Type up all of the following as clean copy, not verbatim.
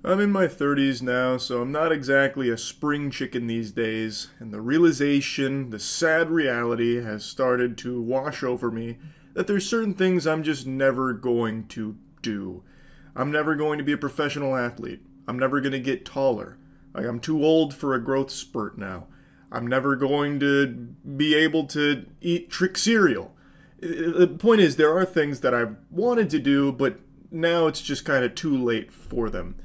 I'm in my 30s now, so I'm not exactly a spring chicken these days, and the realization, the sad reality, has started to wash over me that there's certain things I'm just never going to do. I'm never going to be a professional athlete. I'm never going to get taller. I'm too old for a growth spurt now. I'm never going to be able to eat trick cereal. The point is, there are things that I've wanted to do, but now it's just kind of too late for them.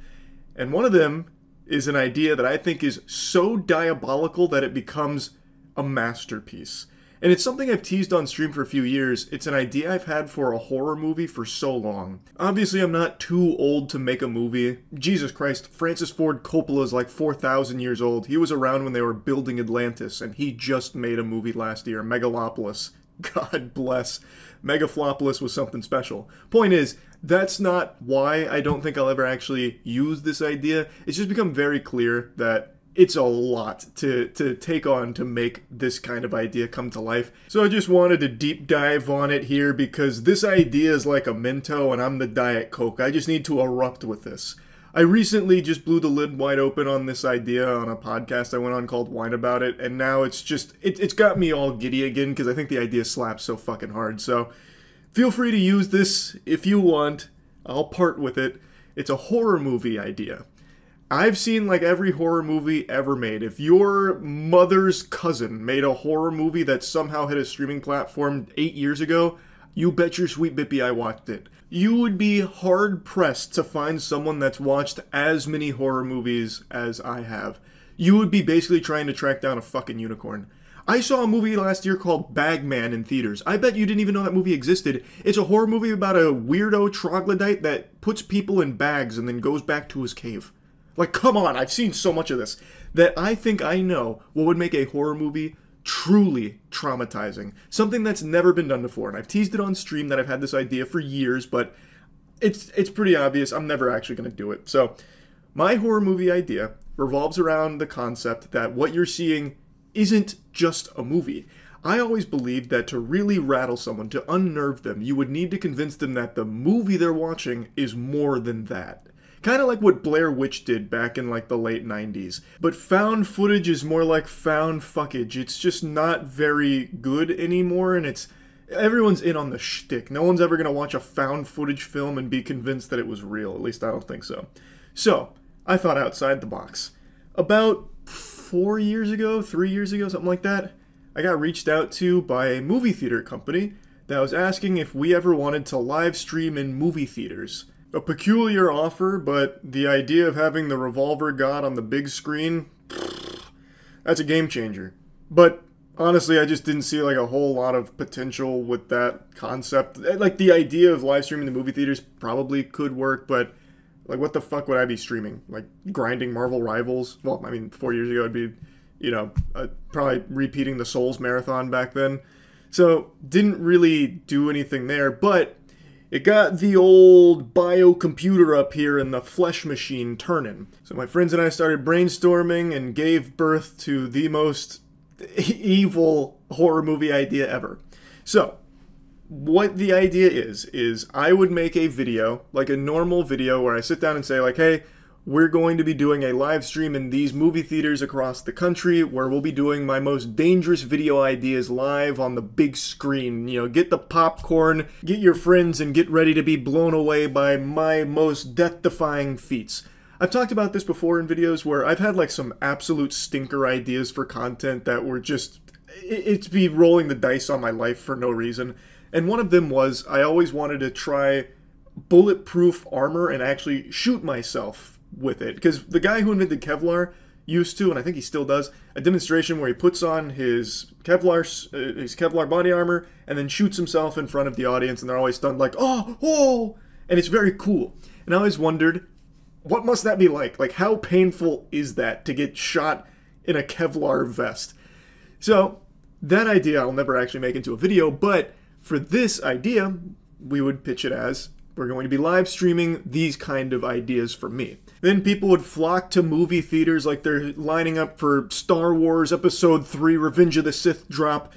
And one of them is an idea that I think is so diabolical that it becomes a masterpiece. And it's something I've teased on stream for a few years. It's an idea I've had for a horror movie for so long. Obviously, I'm not too old to make a movie. Jesus Christ, Francis Ford Coppola is like 4,000 years old. He was around when they were building Atlantis, and he just made a movie last year, Megalopolis. God bless. Megaflopolis was something special. Point is, that's not why I don't think I'll ever actually use this idea. It's just become very clear that it's a lot to take on to make this kind of idea come to life. So I just wanted to deep dive on it here because this idea is like a Minto and I'm the Diet Coke. I just need to erupt with this. I recently just blew the lid wide open on this idea on a podcast I went on called Wine About It, and now it's just, it's got me all giddy again because I think the idea slaps so fucking hard. So feel free to use this if you want. I'll part with it. It's a horror movie idea. I've seen like every horror movie ever made. If your mother's cousin made a horror movie that somehow hit a streaming platform 8 years ago, you bet your sweet bippy I watched it. You would be hard-pressed to find someone that's watched as many horror movies as I have. You would be basically trying to track down a fucking unicorn. I saw a movie last year called Bagman in theaters. I bet you didn't even know that movie existed. It's a horror movie about a weirdo troglodyte that puts people in bags and then goes back to his cave. Like, come on, I've seen so much of this that I think I know what would make a horror movie truly traumatizing. Something that's never been done before. And I've teased it on stream that I've had this idea for years, but it's pretty obvious I'm never actually going to do it. So my horror movie idea revolves around the concept that what you're seeing isn't just a movie. I always believed that to really rattle someone, to unnerve them, you would need to convince them that the movie they're watching is more than that. Kind of like what Blair Witch did back in like the late 90s. But found footage is more like found fuckage. It's just not very good anymore, and everyone's in on the shtick. No one's ever going to watch a found footage film and be convinced that it was real. At least I don't think so. So, I thought outside the box. About 4 years ago, 3 years ago, something like that, I got reached out to by a movie theater company that was asking if we ever wanted to live stream in movie theaters. A peculiar offer, but the idea of having the Revolver God on the big screen, that's a game changer. But honestly, I just didn't see like a whole lot of potential with that concept. Like the idea of live streaming the movie theaters probably could work, but like what the fuck would I be streaming? Like grinding Marvel Rivals? Well, I mean, 4 years ago it'd be, probably repeating the Souls Marathon back then. So didn't really do anything there, but it got the old biocomputer up here and the flesh machine turning. So my friends and I started brainstorming and gave birth to the most evil horror movie idea ever. So, what the idea is I would make a video, like a normal video where I sit down and say like, hey, we're going to be doing a live stream in these movie theaters across the country where we'll be doing my most dangerous video ideas live on the big screen. You know, get the popcorn, get your friends, and get ready to be blown away by my most death-defying feats. I've talked about this before in videos where I've had like some absolute stinker ideas for content that were just, it's be rolling the dice on my life for no reason. And one of them was I always wanted to try bulletproof armor and actually shoot myself with it, because the guy who invented Kevlar used to, and I think he still does, a demonstration where he puts on his Kevlar body armor and then shoots himself in front of the audience, and they're always stunned like, oh, and it's very cool. And I always wondered, what must that be like? Like, how painful is that to get shot in a Kevlar vest? So that idea I'll never actually make into a video, but for this idea, we would pitch it as, we're going to be live streaming these kind of ideas from me. Then people would flock to movie theaters like they're lining up for Star Wars Episode 3 Revenge of the Sith drop,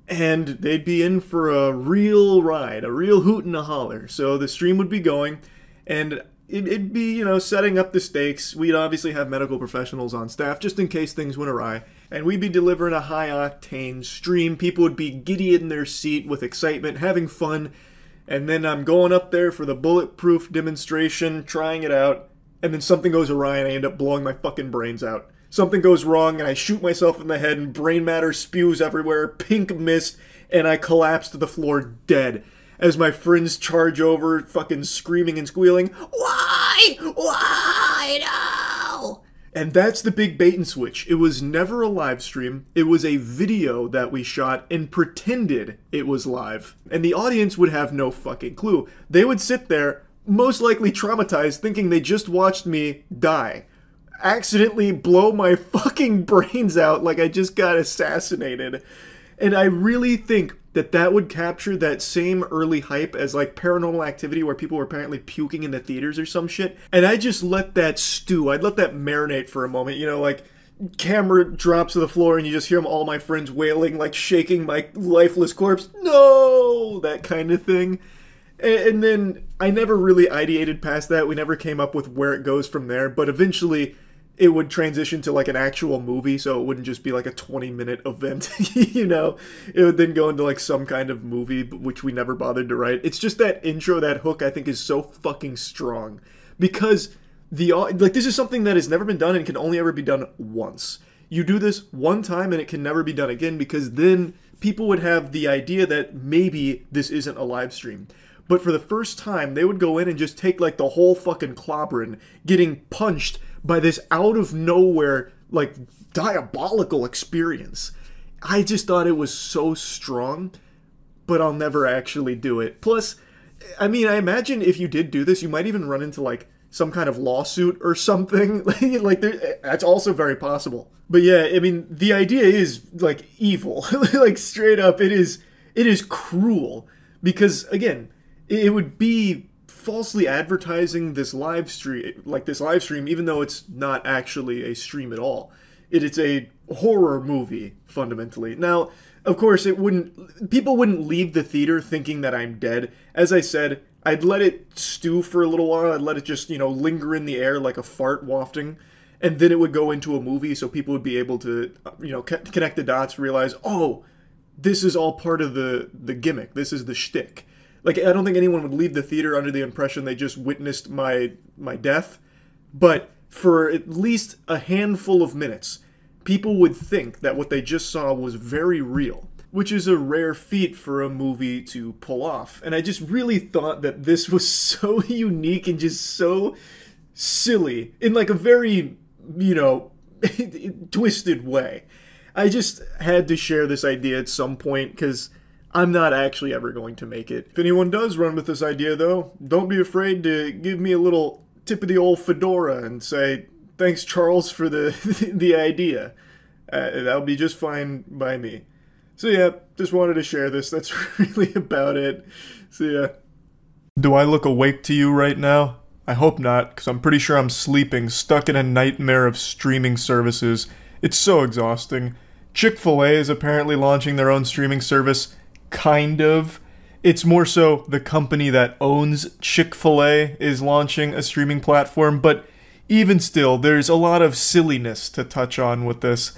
and they'd be in for a real ride, a real hoot and a holler. So the stream would be going, and it'd be, you know, setting up the stakes. We'd obviously have medical professionals on staff just in case things went awry. And we'd be delivering a high-octane stream. People would be giddy in their seat with excitement, having fun. And then I'm going up there for the bulletproof demonstration, trying it out. And then something goes awry and I end up blowing my fucking brains out. Something goes wrong and I shoot myself in the head and brain matter spews everywhere, pink mist, and I collapse to the floor dead. As my friends charge over, fucking screaming and squealing, "Why? Why? No!" And that's the big bait and switch. It was never a live stream. It was a video that we shot and pretended it was live. And the audience would have no fucking clue. They would sit there, most likely traumatized, thinking they just watched me die. Accidentally blow my fucking brains out like I just got assassinated. And I really think that that would capture that same early hype as like Paranormal Activity where people were apparently puking in the theaters or some shit. And I just let that stew. I'd let that marinate for a moment. You know, like camera drops to the floor and you just hear all my friends wailing, like shaking my lifeless corpse. No! That kind of thing. And then I never really ideated past that. We never came up with where it goes from there. But eventually it would transition to like an actual movie, so it wouldn't just be like a 20-minute event, you know? It would then go into like some kind of movie, which we never bothered to write. It's just that intro, that hook, I think is so fucking strong. Because this is something that has never been done and can only ever be done once. You do this one time and it can never be done again because then people would have the idea that maybe this isn't a live stream. But for the first time, they would go in and just take like the whole fucking clobberin, getting punched by this out of nowhere, like, diabolical experience. I just thought it was so strong, but I'll never actually do it. Plus, I mean, I imagine if you did do this, you might even run into, like, some kind of lawsuit or something. Like, that's also very possible. But yeah, I mean, the idea is, like, evil. Like, straight up, it is cruel. Because, again, it would be falsely advertising this live stream, even though it's not actually a stream at all. It's a horror movie, fundamentally. Now, of course, people wouldn't leave the theater thinking that I'm dead. As I said, I'd let it stew for a little while. I'd let it just, you know, linger in the air like a fart wafting. And then it would go into a movie so people would be able to, you know, connect the dots, realize, oh, this is all part of the gimmick. This is the shtick. Like, I don't think anyone would leave the theater under the impression they just witnessed my death. But for at least a handful of minutes, people would think that what they just saw was very real. Which is a rare feat for a movie to pull off. And I just really thought that this was so unique and just so silly. In like a very, you know, twisted way. I just had to share this idea at some point because I'm not actually ever going to make it. If anyone does run with this idea, though, don't be afraid to give me a little tip of the old fedora and say, thanks, Charles, for the idea. That'll be just fine by me. So yeah, just wanted to share this. That's really about it. So yeah. Do I look awake to you right now? I hope not, because I'm pretty sure I'm sleeping, stuck in a nightmare of streaming services. It's so exhausting. Chick-Fil-A is apparently launching their own streaming service. Kind of. It's more so the company that owns Chick-Fil-A is launching a streaming platform, but even still, there's a lot of silliness to touch on with this.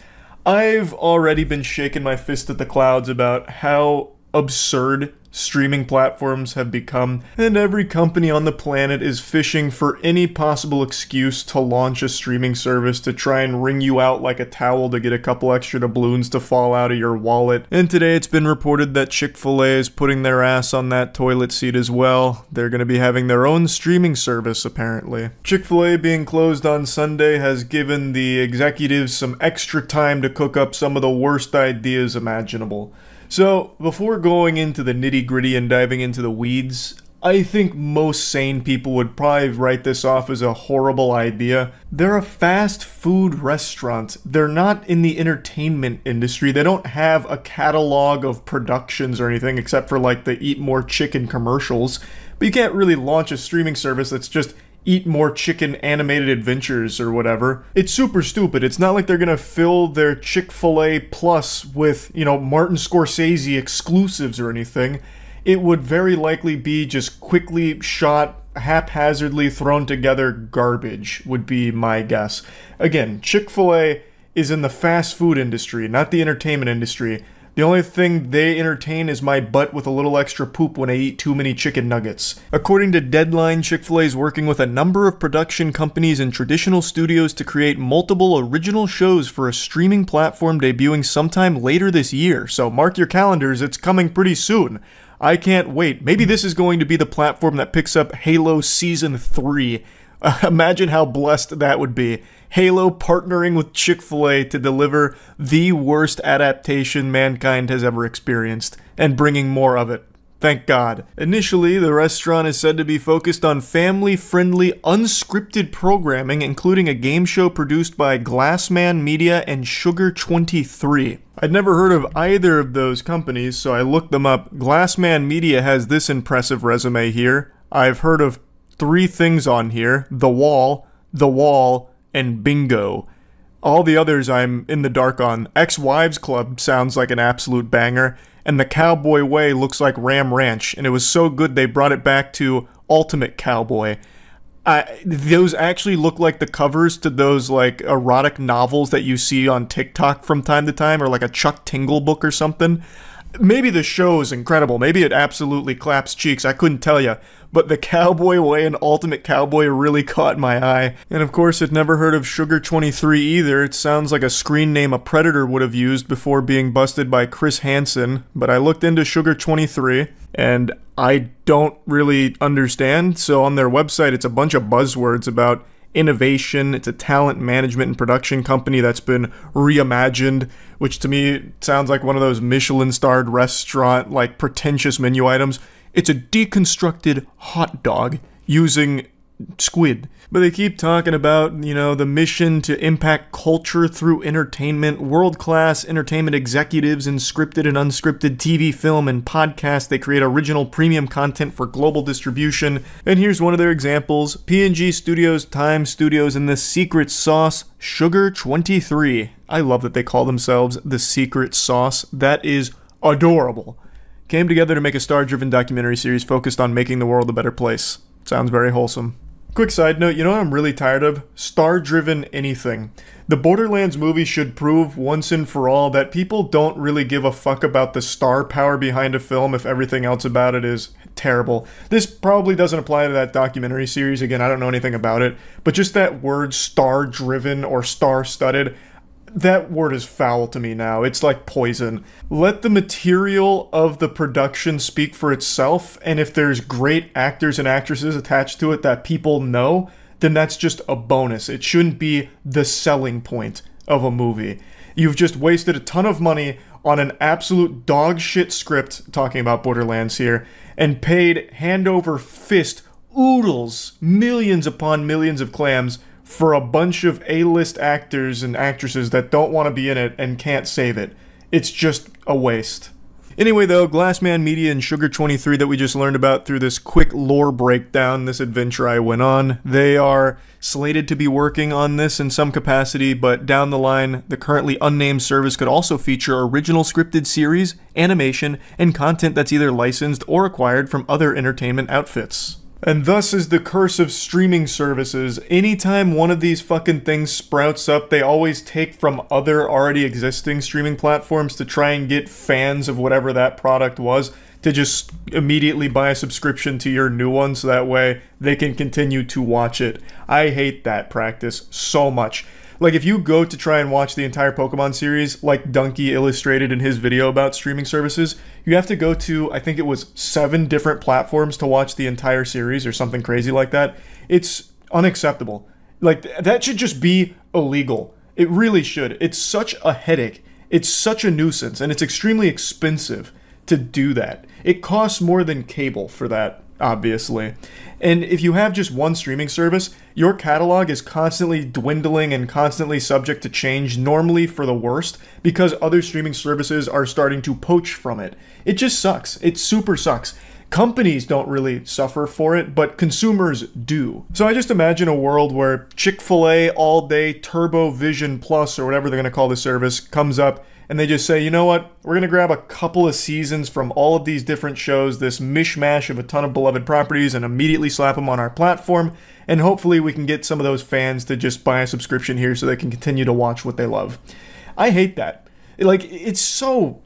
I've already been shaking my fist at the clouds about how absurd streaming platforms have become, and every company on the planet is fishing for any possible excuse to launch a streaming service to try and wring you out like a towel to get a couple extra doubloons to fall out of your wallet. And today it's been reported that Chick-Fil-A is putting their ass on that toilet seat as well. They're going to be having their own streaming service, apparently. Chick-Fil-A being closed on Sunday has given the executives some extra time to cook up some of the worst ideas imaginable. So, before going into the nitty-gritty and diving into the weeds, I think most sane people would probably write this off as a horrible idea. They're a fast food restaurant. They're not in the entertainment industry. They don't have a catalog of productions or anything except for like the Eat More Chicken commercials. But you can't really launch a streaming service that's just Eat More Chicken animated adventures or whatever. It's super stupid. It's not like they're gonna fill their Chick-fil-A Plus with, you know, Martin Scorsese exclusives or anything. It would very likely be just quickly shot haphazardly thrown together garbage, would be my guess. Again, Chick-fil-A is in the fast food industry, not the entertainment industry. The only thing they entertain is my butt with a little extra poop when I eat too many chicken nuggets. According to Deadline, Chick-fil-A is working with a number of production companies and traditional studios to create multiple original shows for a streaming platform debuting sometime later this year. So mark your calendars, it's coming pretty soon. I can't wait. Maybe this is going to be the platform that picks up Halo Season 3. Imagine how blessed that would be. Halo partnering with Chick-fil-A to deliver the worst adaptation mankind has ever experienced, and bringing more of it. Thank God. Initially, the restaurant is said to be focused on family-friendly, unscripted programming, including a game show produced by Glassman Media and Sugar 23. I'd never heard of either of those companies, so I looked them up. Glassman Media has this impressive resume here. I've heard of 3 things on here: The Wall, and Bingo. All the others I'm in the dark on. Ex-Wives Club sounds like an absolute banger, and The Cowboy Way looks like Ram Ranch, and it was so good they brought it back to Ultimate Cowboy. Those actually look like the covers to those like erotic novels that you see on TikTok from time to time, or like a Chuck Tingle book or something. Maybe the show is incredible. Maybe it absolutely claps cheeks. I couldn't tell you. But The Cowboy Way and Ultimate Cowboy really caught my eye. And of course, I'd never heard of Sugar 23 either. It sounds like a screen name a Predator would have used before being busted by Chris Hansen. But I looked into Sugar 23, and I don't really understand. So on their website, it's a bunch of buzzwords about innovation. It's a talent management and production company that's been reimagined, which to me sounds like one of those Michelin-starred restaurant, like, pretentious menu items. It's a deconstructed hot dog using squid. But they keep talking about, you know, the mission to impact culture through entertainment, world-class entertainment executives in scripted and unscripted TV, film, and podcast. They create original premium content for global distribution. And here's one of their examples: P&G Studios, Time Studios, and the secret sauce, Sugar 23. I love that they call themselves the secret sauce. That is adorable. Came together to make a star-driven documentary series focused on making the world a better place. Sounds very wholesome. Quick side note, you know what I'm really tired of? Star-driven anything. The Borderlands movie should prove once and for all that people don't really give a fuck about the star power behind a film if everything else about it is terrible. This probably doesn't apply to that documentary series. Again, I don't know anything about it. But just that word star-driven or star-studded, that word is foul to me now. It's like poison. Let the material of the production speak for itself, and if there's great actors and actresses attached to it that people know, then that's just a bonus. It shouldn't be the selling point of a movie. You've just wasted a ton of money on an absolute dog shit script, talking about Borderlands here, and paid hand over fist oodles, millions upon millions of clams for a bunch of A-list actors and actresses that don't want to be in it and can't save it. It's just a waste. Anyway though, Glassman Media and Sugar 23 that we just learned about through this quick lore breakdown, this adventure I went on, they are slated to be working on this in some capacity, but down the line, the currently unnamed service could also feature original scripted series, animation, and content that's either licensed or acquired from other entertainment outfits. And thus is the curse of streaming services. Anytime one of these fucking things sprouts up, they always take from other already existing streaming platforms to try and get fans of whatever that product was to just immediately buy a subscription to your new one so that way they can continue to watch it. I hate that practice so much. Like, if you go to try and watch the entire Pokemon series, like Donkey illustrated in his video about streaming services, you have to go to, I think it was 7 different platforms to watch the entire series or something crazy like that. It's unacceptable. Like, that should just be illegal. It really should. It's such a headache. It's such a nuisance, and it's extremely expensive to do that. It costs more than cable for that, obviously. And if you have just one streaming service, your catalog is constantly dwindling and constantly subject to change, normally for the worst, because other streaming services are starting to poach from it. It just sucks. It super sucks. Companies don't really suffer for it, but consumers do. So I just imagine a world where Chick-fil-A All Day Turbo Vision Plus, or whatever they're going to call the service, comes up and they just say, you know what, we're going to grab a couple of seasons from all of these different shows, this mishmash of a ton of beloved properties, and immediately slap them on our platform, and hopefully we can get some of those fans to just buy a subscription here so they can continue to watch what they love. I hate that. Like, it's so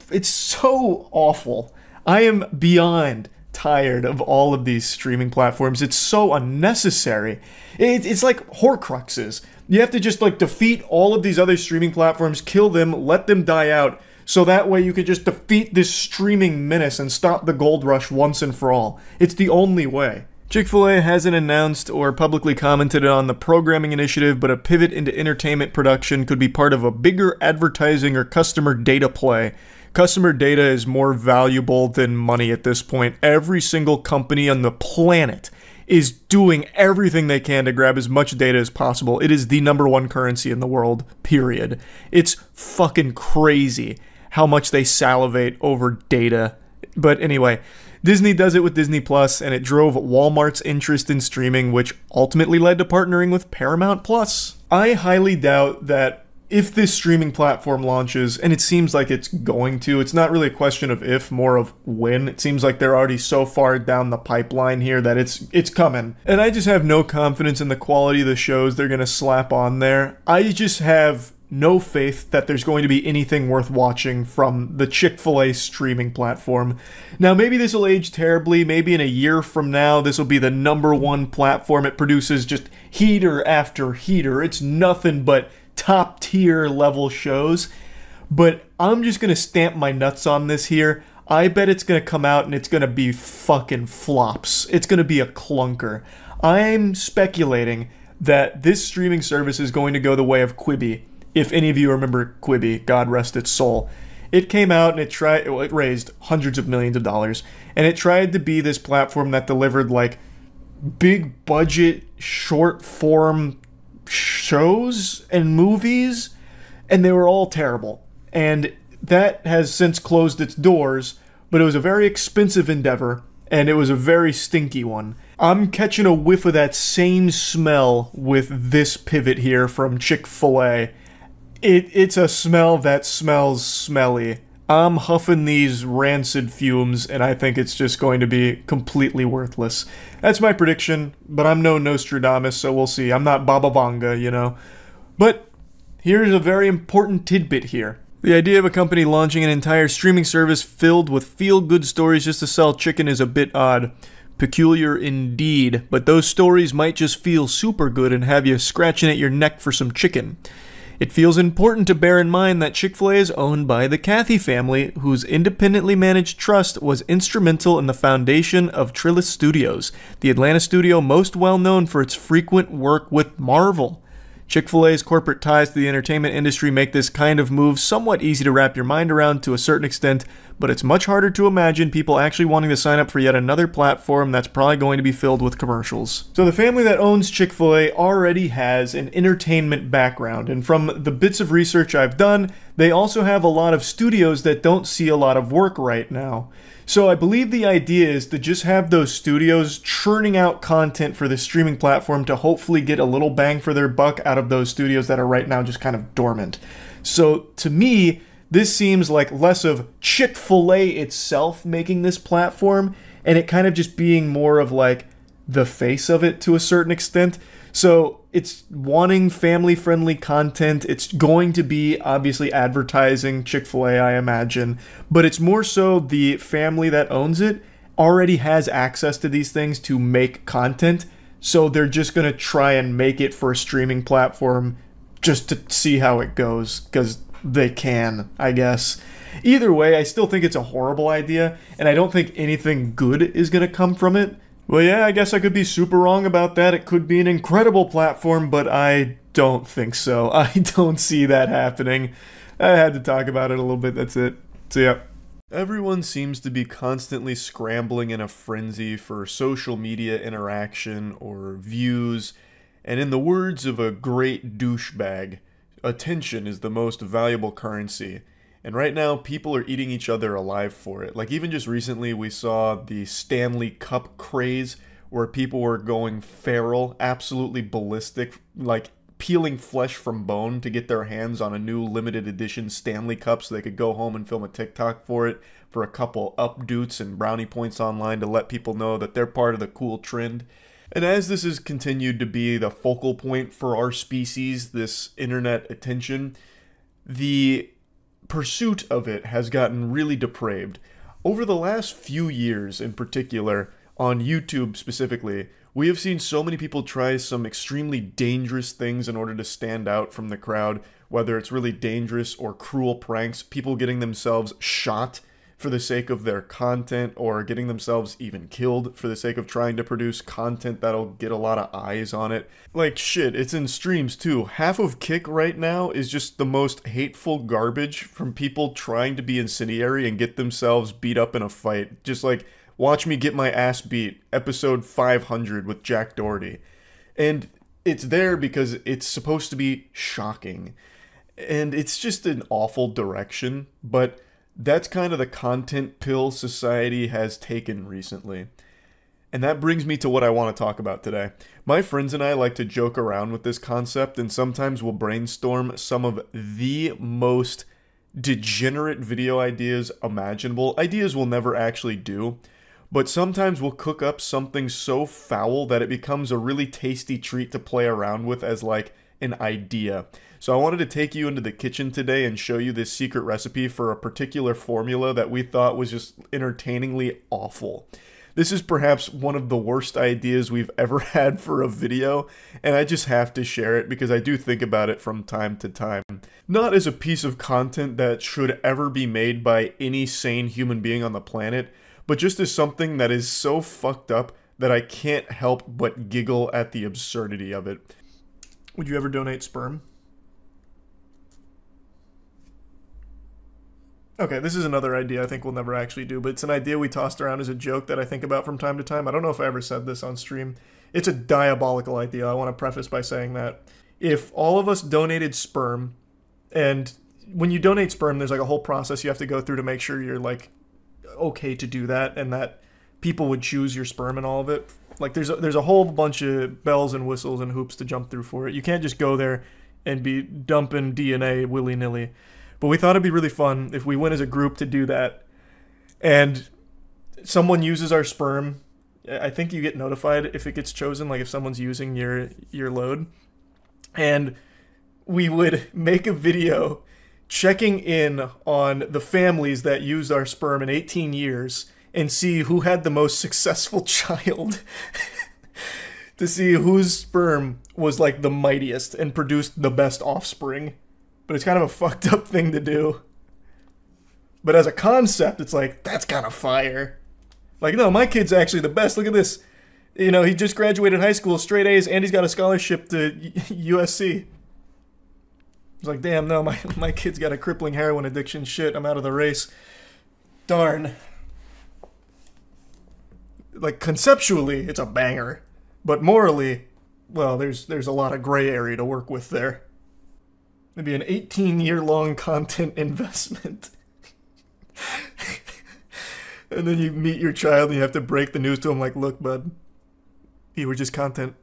awful. I am beyond tired of all of these streaming platforms. It's so unnecessary. It's like Horcruxes. You have to just like defeat all of these other streaming platforms, kill them, let them die out, so that way you could just defeat this streaming menace and stop the gold rush once and for all. It's the only way. Chick-Fil-A hasn't announced or publicly commented on the programming initiative, but a pivot into entertainment production could be part of a bigger advertising or customer data play. Customer data is more valuable than money at this point. Every single company on the planet is doing everything they can to grab as much data as possible. It is the #1 currency in the world, period. It's fucking crazy how much they salivate over data. But anyway, Disney does it with Disney Plus, and it drove Walmart's interest in streaming, which ultimately led to partnering with Paramount Plus. I highly doubt that if this streaming platform launches, and it seems like it's going to, it's not really a question of if, more of when. It seems like they're already so far down the pipeline here that it's coming. And I just have no confidence in the quality of the shows they're going to slap on there. I just have no faith that there's going to be anything worth watching from the Chick-fil-A streaming platform. Now, maybe this will age terribly. Maybe in a year from now, this will be the #1 platform. It produces just heater after heater. It's nothing but top tier level shows, but I'm just gonna stamp my nuts on this here. I bet it's gonna come out and it's gonna be fucking flops. It's gonna be a clunker. I'm speculating that this streaming service is going to go the way of Quibi. If any of you remember Quibi, God rest its soul. It came out and it raised hundreds of millions of dollars, and it tried to be this platform that delivered like big budget short form shows and movies, and they were all terrible. And that has since closed its doors, but it was a very expensive endeavor, and it was a very stinky one. I'm catching a whiff of that same smell with this pivot here from Chick-fil-A. It's a smell that smells smelly. I'm huffing these rancid fumes, and I think it's just going to be completely worthless. That's my prediction, but I'm no Nostradamus, so we'll see. I'm not Baba Vanga, you know. But here's a very important tidbit here. The idea of a company launching an entire streaming service filled with feel-good stories just to sell chicken is a bit odd. Peculiar indeed, but those stories might just feel super good and have you scratching at your neck for some chicken. It feels important to bear in mind that Chick-fil-A is owned by the Cathy family, whose independently managed trust was instrumental in the foundation of Trillis Studios, the Atlanta studio most well known for its frequent work with Marvel. Chick-fil-A's corporate ties to the entertainment industry make this kind of move somewhat easy to wrap your mind around to a certain extent, but it's much harder to imagine people actually wanting to sign up for yet another platform that's probably going to be filled with commercials. So the family that owns Chick-fil-A already has an entertainment background, and from the bits of research I've done, they also have a lot of studios that don't see a lot of work right now. So I believe the idea is to just have those studios churning out content for the streaming platform to hopefully get a little bang for their buck out of those studios that are right now just kind of dormant. So to me, this seems like less of Chick-fil-A itself making this platform, and it kind of just being more of like the face of it to a certain extent. So it's wanting family-friendly content. It's going to be obviously advertising Chick-fil-A, I imagine, but it's more so the family that owns it already has access to these things to make content, so they're just going to try and make it for a streaming platform just to see how it goes, because they can, I guess. Either way, I still think it's a horrible idea, and I don't think anything good is going to come from it. Well, yeah, I guess I could be super wrong about that. It could be an incredible platform, but I don't think so. I don't see that happening. I had to talk about it a little bit, that's it. So yeah. Everyone seems to be constantly scrambling in a frenzy for social media interaction or views, and in the words of a great douchebag, attention is the most valuable currency. And right now, people are eating each other alive for it. Like, even just recently, we saw the Stanley Cup craze, where people were going feral, absolutely ballistic, like, peeling flesh from bone to get their hands on a new limited edition Stanley Cup so they could go home and film a TikTok for it, for a couple updoots and brownie points online to let people know that they're part of the cool trend. And as this has continued to be the focal point for our species, this internet attention, the pursuit of it has gotten really depraved. Over the last few years in particular, on YouTube specifically, we have seen so many people try some extremely dangerous things in order to stand out from the crowd, whether it's really dangerous or cruel pranks, people getting themselves shot for the sake of their content, or getting themselves even killed for the sake of trying to produce content that'll get a lot of eyes on it. Like shit, it's in streams too. Half of Kick right now is just the most hateful garbage from people trying to be incendiary and get themselves beat up in a fight. Just like, watch me get my ass beat, episode 500 with Jack Doherty. And it's there because it's supposed to be shocking. And it's just an awful direction, but that's kind of the content pill society has taken recently. And that brings me to what I want to talk about today. My friends and I like to joke around with this concept, and sometimes we'll brainstorm some of the most degenerate video ideas imaginable. Ideas we'll never actually do. But sometimes we'll cook up something so foul that it becomes a really tasty treat to play around with as like an idea. So I wanted to take you into the kitchen today and show you this secret recipe for a particular formula that we thought was just entertainingly awful. This is perhaps one of the worst ideas we've ever had for a video, and I just have to share it because I do think about it from time to time. Not as a piece of content that should ever be made by any sane human being on the planet, but just as something that is so fucked up that I can't help but giggle at the absurdity of it. Would you ever donate sperm? Okay, this is another idea I think we'll never actually do, but it's an idea we tossed around as a joke that I think about from time to time. I don't know if I ever said this on stream. It's a diabolical idea. I want to preface by saying that. If all of us donated sperm, and when you donate sperm, there's like a whole process you have to go through to make sure you're like okay to do that, and that people would choose your sperm and all of it. Like there's a whole bunch of bells and whistles and hoops to jump through for it. You can't just go there and be dumping DNA willy-nilly. But we thought it'd be really fun if we went as a group to do that, and someone uses our sperm. I think you get notified if it gets chosen, like if someone's using your load. And we would make a video checking in on the families that used our sperm in 18 years and see who had the most successful child. To see whose sperm was like the mightiest and produced the best offspring. But it's kind of a fucked up thing to do. But as a concept, it's like, that's kind of fire. Like, no, my kid's actually the best. Look at this. You know, he just graduated high school, straight A's, and he's got a scholarship to USC. It's like, damn, no, my kid's got a crippling heroin addiction. Shit, I'm out of the race. Darn. Like, conceptually, it's a banger. But morally, well, there's a lot of gray area to work with there. Maybe an 18-year-long content investment. And then you meet your child and you have to break the news to him like, look, bud, you were just content.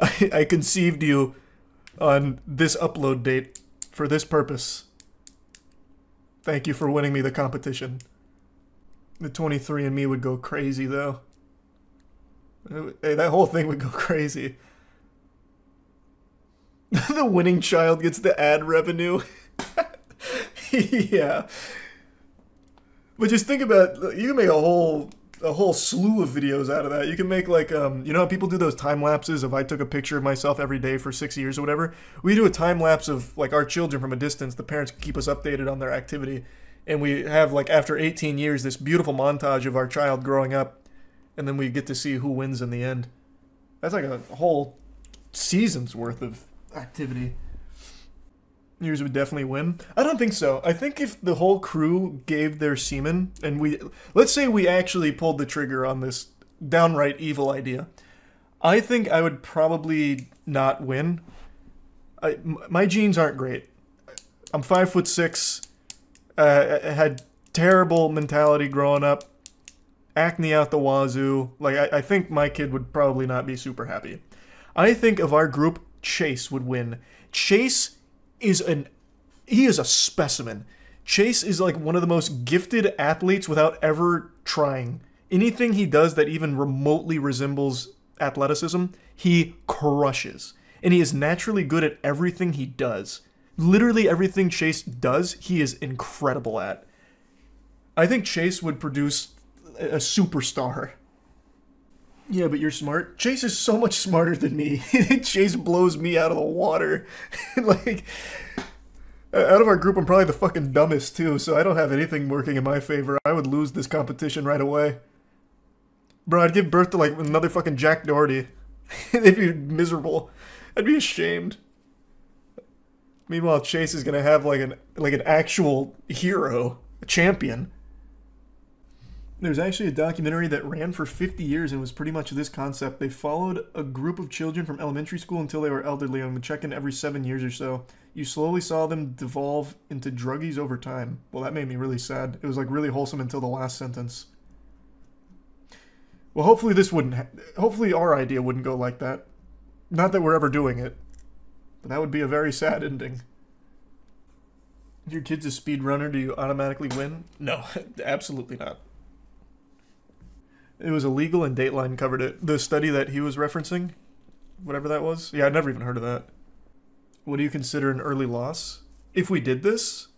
I conceived you on this upload date for this purpose. Thank you for winning me the competition. The 23andMe would go crazy, though. Hey, that whole thing would go crazy. The winning child gets the ad revenue. Yeah. But just think about, you can make a whole slew of videos out of that. You can make like, you know how people do those time lapses of I took a picture of myself every day for 6 years or whatever? We do a time lapse of like our children from a distance. The parents keep us updated on their activity. And we have like after 18 years, this beautiful montage of our child growing up. And then we get to see who wins in the end. That's like a whole season's worth of activity. Yours would definitely win. I don't think so. I think if the whole crew gave their semen and let's say we actually pulled the trigger on this downright evil idea, I think I would probably not win. My genes aren't great. I'm 5'6". I had terrible mentality growing up. Acne out the wazoo. Like I think my kid would probably not be super happy. I think of our group Chase would win. Chase is he is a specimen. Chase is like one of the most gifted athletes without ever trying. Anything he does that even remotely resembles athleticism, he crushes. And he is naturally good at everything he does. Literally everything Chase does, he is incredible at. I think Chase would produce a superstar. Yeah, but you're smart. Chase is so much smarter than me. Chase blows me out of the water. Like, out of our group, I'm probably the fucking dumbest too, so I don't have anything working in my favor. I would lose this competition right away. Bro, I'd give birth to like another fucking Jack Doherty. They'd be miserable. I'd be ashamed. Meanwhile, Chase is gonna have like an actual hero, a champion. There's actually a documentary that ran for 50 years and was pretty much this concept. They followed a group of children from elementary school until they were elderly and would check in every 7 years or so. You slowly saw them devolve into druggies over time. Well, that made me really sad. It was like really wholesome until the last sentence. Well, hopefully this wouldn't hopefully our idea wouldn't go like that. Not that we're ever doing it. But that would be a very sad ending. If your kid's a speedrunner, do you automatically win? No, absolutely not. It was illegal and Dateline covered it. The study that he was referencing, whatever that was. Yeah, I'd never even heard of that. What do you consider an early loss? If we did this?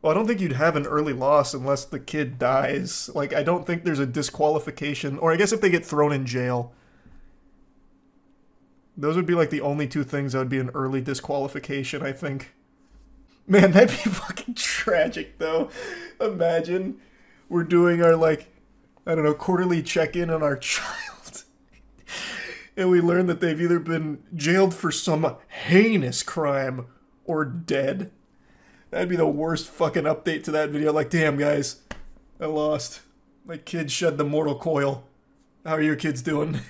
Well, I don't think you'd have an early loss unless the kid dies. Like, I don't think there's a disqualification. Or I guess if they get thrown in jail. Those would be like the only two things that would be an early disqualification, I think. Man, that'd be fucking tragic, though. Imagine we're doing our, like, I don't know, quarterly check-in on our child. And we learn that they've either been jailed for some heinous crime or dead. That'd be the worst fucking update to that video. Like, damn, guys, I lost. My kid shed the mortal coil. How are your kids doing? It'd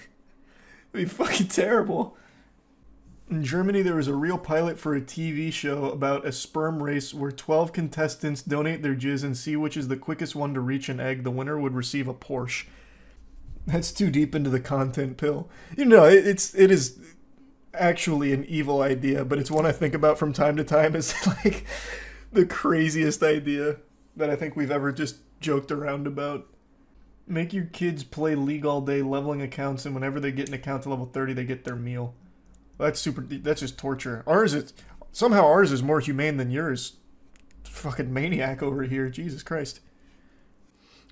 be fucking terrible. In Germany, there was a real pilot for a TV show about a sperm race where 12 contestants donate their jizz and see which is the quickest one to reach an egg. The winner would receive a Porsche. That's too deep into the content pill. You know, it is actually an evil idea, but it's one I think about from time to time. It's like the craziest idea that I think we've ever just joked around about. Make your kids play League all day, leveling accounts, and whenever they get an account to level 30, they get their meal. That's just torture. Somehow ours is more humane than yours. Fucking maniac over here, Jesus Christ.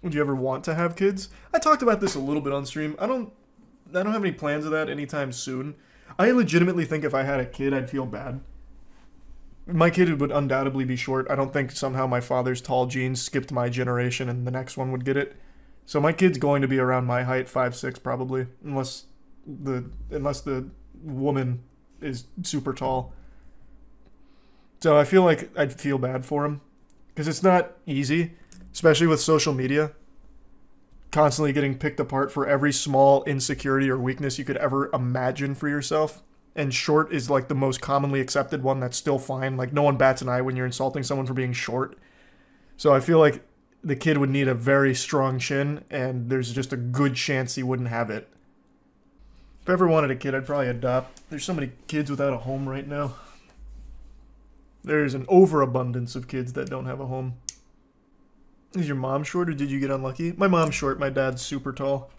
Would you ever want to have kids? I talked about this a little bit on stream. I don't have any plans of that anytime soon. I legitimately think if I had a kid, I'd feel bad. My kid would undoubtedly be short. I don't think somehow my father's tall genes skipped my generation and the next one would get it. So my kid's going to be around my height, 5'6", probably, unless the woman is super tall. So I feel like I'd feel bad for him because it's not easy, especially with social media. Constantly getting picked apart for every small insecurity or weakness you could ever imagine for yourself. And short is like the most commonly accepted one that's still fine. Like no one bats an eye when you're insulting someone for being short. So I feel like the kid would need a very strong chin, and there's just a good chance he wouldn't have it. If I ever wanted a kid, I'd probably adopt. There's so many kids without a home right now. There's an overabundance of kids that don't have a home. Is your mom short, or did you get unlucky? My mom's short, my dad's super tall.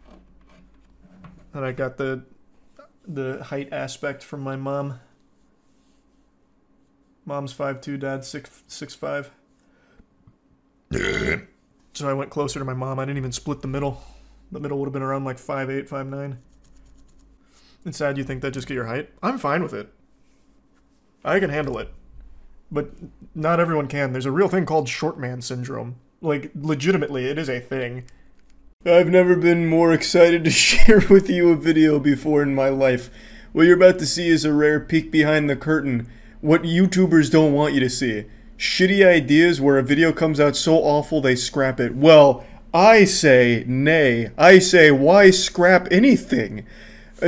And I got the height aspect from my mom. Mom's 5'2", dad's 6'5". So I went closer to my mom. I didn't even split the middle. The middle would have been around like 5'8", 5'9". It's sad you think that just get your height. I'm fine with it. I can handle it. But not everyone can. There's a real thing called short man syndrome. Like, legitimately, it is a thing. I've never been more excited to share with you a video before in my life. What you're about to see is a rare peek behind the curtain. What YouTubers don't want you to see. Shitty ideas where a video comes out so awful they scrap it. Well, I say nay. I say why scrap anything?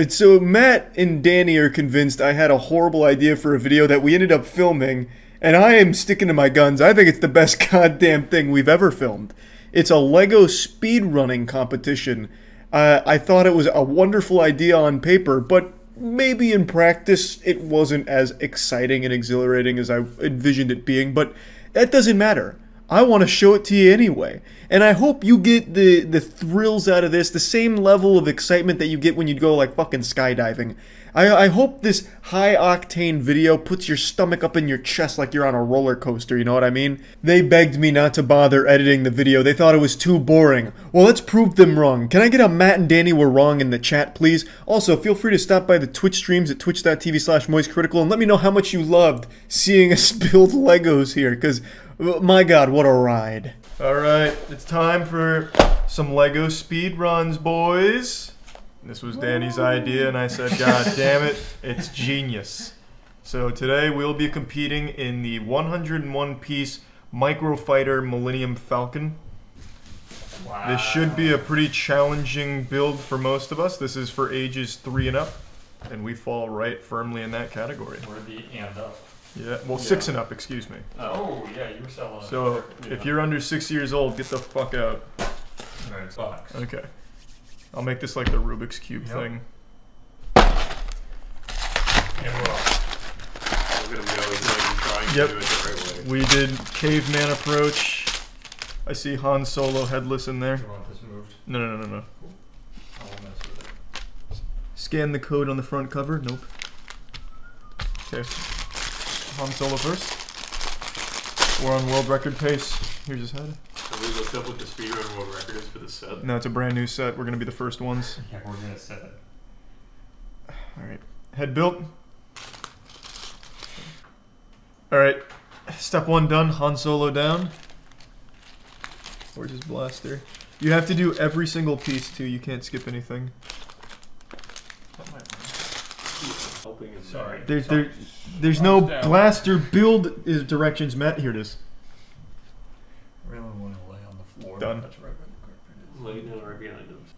So Matt and Danny are convinced I had a horrible idea for a video that we ended up filming, and I am sticking to my guns. I think it's the best goddamn thing we've ever filmed. It's a Lego speedrunning competition. I thought it was a wonderful idea on paper, but maybe in practice it wasn't as exciting and exhilarating as I envisioned it being, but that doesn't matter. I want to show it to you anyway. And I hope you get the thrills out of this, the same level of excitement that you get when you go like fucking skydiving. I hope this high-octane video puts your stomach up in your chest like you're on a roller coaster, you know what I mean? They begged me not to bother editing the video. They thought it was too boring. Well, let's prove them wrong. Can I get a Matt and Danny were wrong in the chat, please? Also, feel free to stop by the Twitch streams at twitch.tv/moistcritical and let me know how much you loved seeing us build Legos here, because, my god, what a ride. Alright, it's time for some Lego speed runs, boys. This was Danny's idea, and I said, God damn it, it's genius. So today we'll be competing in the 101-piece Microfighter Millennium Falcon. Wow. This should be a pretty challenging build for most of us. This is for ages 3 and up, and we fall right firmly in that category. We're the and up. Yeah, well, 6 and up, excuse me. Oh, yeah, you were selling it. So, if you're under 6 years old, get the fuck out. Alright, box. Okay. I'll make this like the Rubik's Cube thing. And we're off. We're gonna go trying to do it the right way. We did caveman approach. I see Han Solo headless in there. Do you want this moved? No. I'll mess with it. Scan the code on the front cover. Nope. Okay. Han Solo first. We're on world record pace. Here's his head. Have we looked up what the speedrun world record is for the set? No, it's a brand new set. We're gonna be the first ones. Yeah, we're gonna set it. Alright. Head built. Alright. Step 1 done. Han Solo down. Where's his blaster? You have to do every single piece too. You can't skip anything. Sorry. There's no blaster build directions, Matt. Here it is. I really want to lay on the floor. Done. That's right by the Lay down right behind us.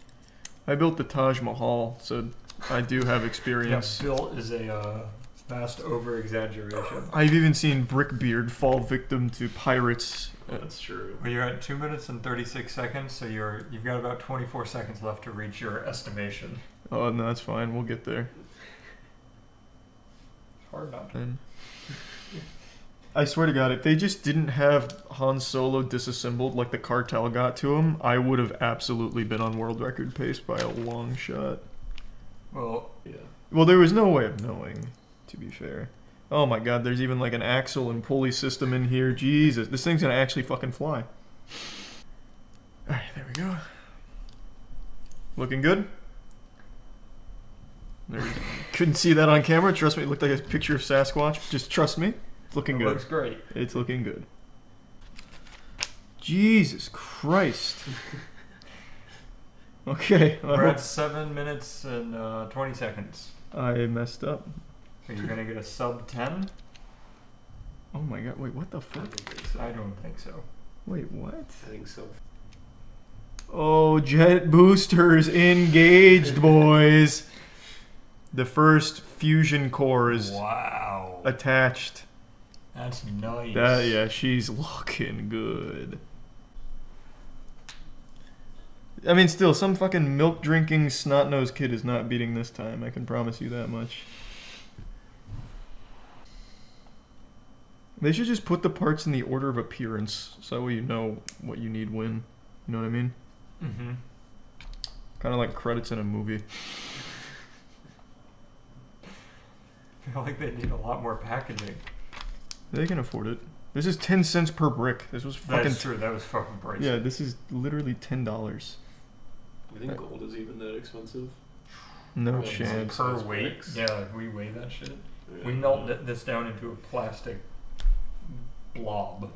I built the Taj Mahal, so I do have experience. Yeah, built is a vast over-exaggeration. I've even seen Brickbeard fall victim to pirates. That's true. Well, you're at 2 minutes and 36 seconds, so you've got about 24 seconds left to reach your estimation. Oh, no, that's fine. We'll get there. Hard not to. I swear to God, if they just didn't have Han Solo disassembled like the cartel got to him, I would have absolutely been on world record pace by a long shot. Well, yeah. Well, there was no way of knowing, to be fair. Oh my God, there's even like an axle and pulley system in here. Jesus, this thing's gonna actually fucking fly. Alright, there we go. Looking good? There we go. Couldn't see that on camera. Trust me, it looked like a picture of Sasquatch. Just trust me. It's looking good. Looks great. It's looking good. Jesus Christ. Okay. We're at 7 minutes and 20 seconds. I messed up. Are you gonna get a sub 10? Oh my God, wait, what the fuck? I don't think so. Wait, what? I think so. Oh, jet boosters engaged, boys. The first fusion core is attached. That's nice. Yeah, she's looking good. I mean, still, some fucking milk-drinking, snot-nosed kid is not beating this time. I can promise you that much. They should just put the parts in the order of appearance, so that way you know what you need when. You know what I mean? Mm-hmm. Kind of like credits in a movie. I feel like they need a lot more packaging. They can afford it. This is 10 cents per brick. This was fucking... That's true, that was fucking pricey. Yeah, this is literally $10. You think gold is even that expensive? No Yeah, chance. Per Size weight? bricks. Yeah, if we weigh that shit. Yeah. We melt this down into a plastic blob.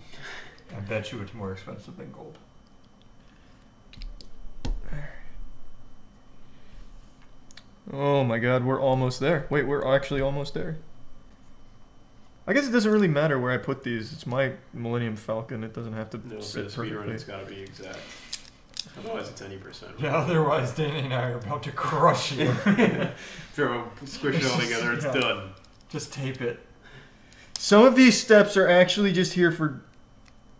I bet you it's more expensive than gold. Oh my God, we're almost there. Wait, we're actually almost there. I guess it doesn't really matter where I put these. It's my Millennium Falcon. It doesn't have to No, for sit the speedrun, perfectly. it's got to be exact. Otherwise, it's any percent. Yeah, otherwise Danny and I are about to crush you. Squish it all together, it's done. Just tape it. Some of these steps are actually just here for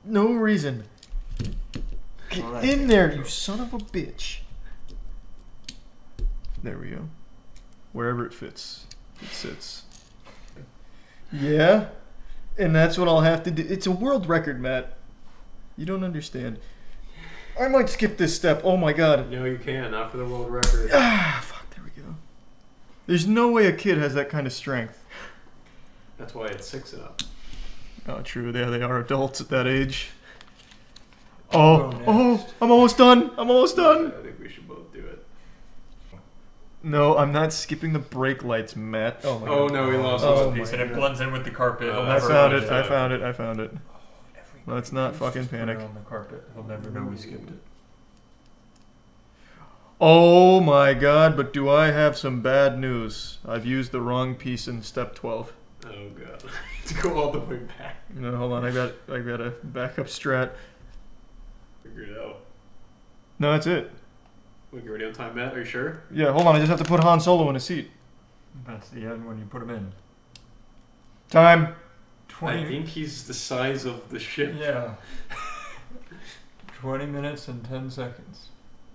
no reason. Get Well, in there, you son of a bitch. There we go. wherever it fits, it sits. Yeah, and that's what I'll have to do. It's a world record, Matt. You don't understand. I might skip this step. Oh my god. No, you can. Not for the world record. Ah, fuck. There we go. There's no way a kid has that kind of strength. That's why it's 6 and up. Oh, true. Yeah, they are adults at that age. Oh, I'm almost done. I'm almost done. I think we should both do it. No, I'm not skipping the brake lights, Matt. Oh my god. No, we lost Oh, one piece, piece. and it blends in with the carpet. He'll I never found know it. it's I out. found it. I found it. Let's not fucking Just put it panic. on the carpet. He'll never know we skipped it. Oh my god, but do I have some bad news. I've used the wrong piece in step 12. Oh god. To go all the way back. No, hold on. I got a backup strat. Figure it out. No, that's it. We already on time, Matt? Are you sure? Yeah, hold on. I just have to put Han Solo in a seat. That's the end when you put him in. Time. 20. I think he's the size of the ship. Yeah. 20 minutes and 10 seconds.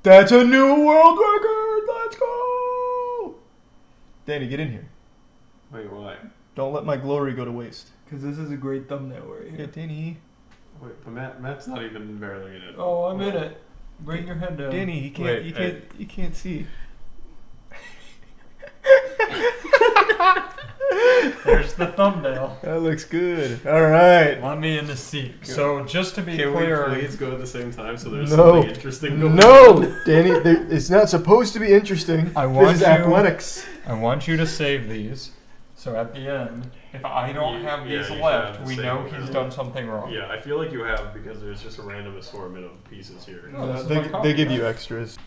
That's a new world record. Let's go. Danny, get in here. Wait, why? Don't let my glory go to waste. Because this is a great thumbnail right Yeah, Danny. Wait, but Matt's not even barely in it. Oh, I'm in it. Bring your head down. Danny, he can't. Wait, You can't see. There's the thumbnail. That looks good. All right. Want me in the seat. So just to be Can clear, we please go at the same time so there's No. something interesting going on? No, Danny. It's not supposed to be interesting. I want this is you- athletics. I want you to save these. So at the end, if I don't have Yeah, these you should left, have we the know same he's amount. done something wrong. Yeah, I feel like you have because there's just a random assortment of pieces here. No, this is my They copy. give you extras.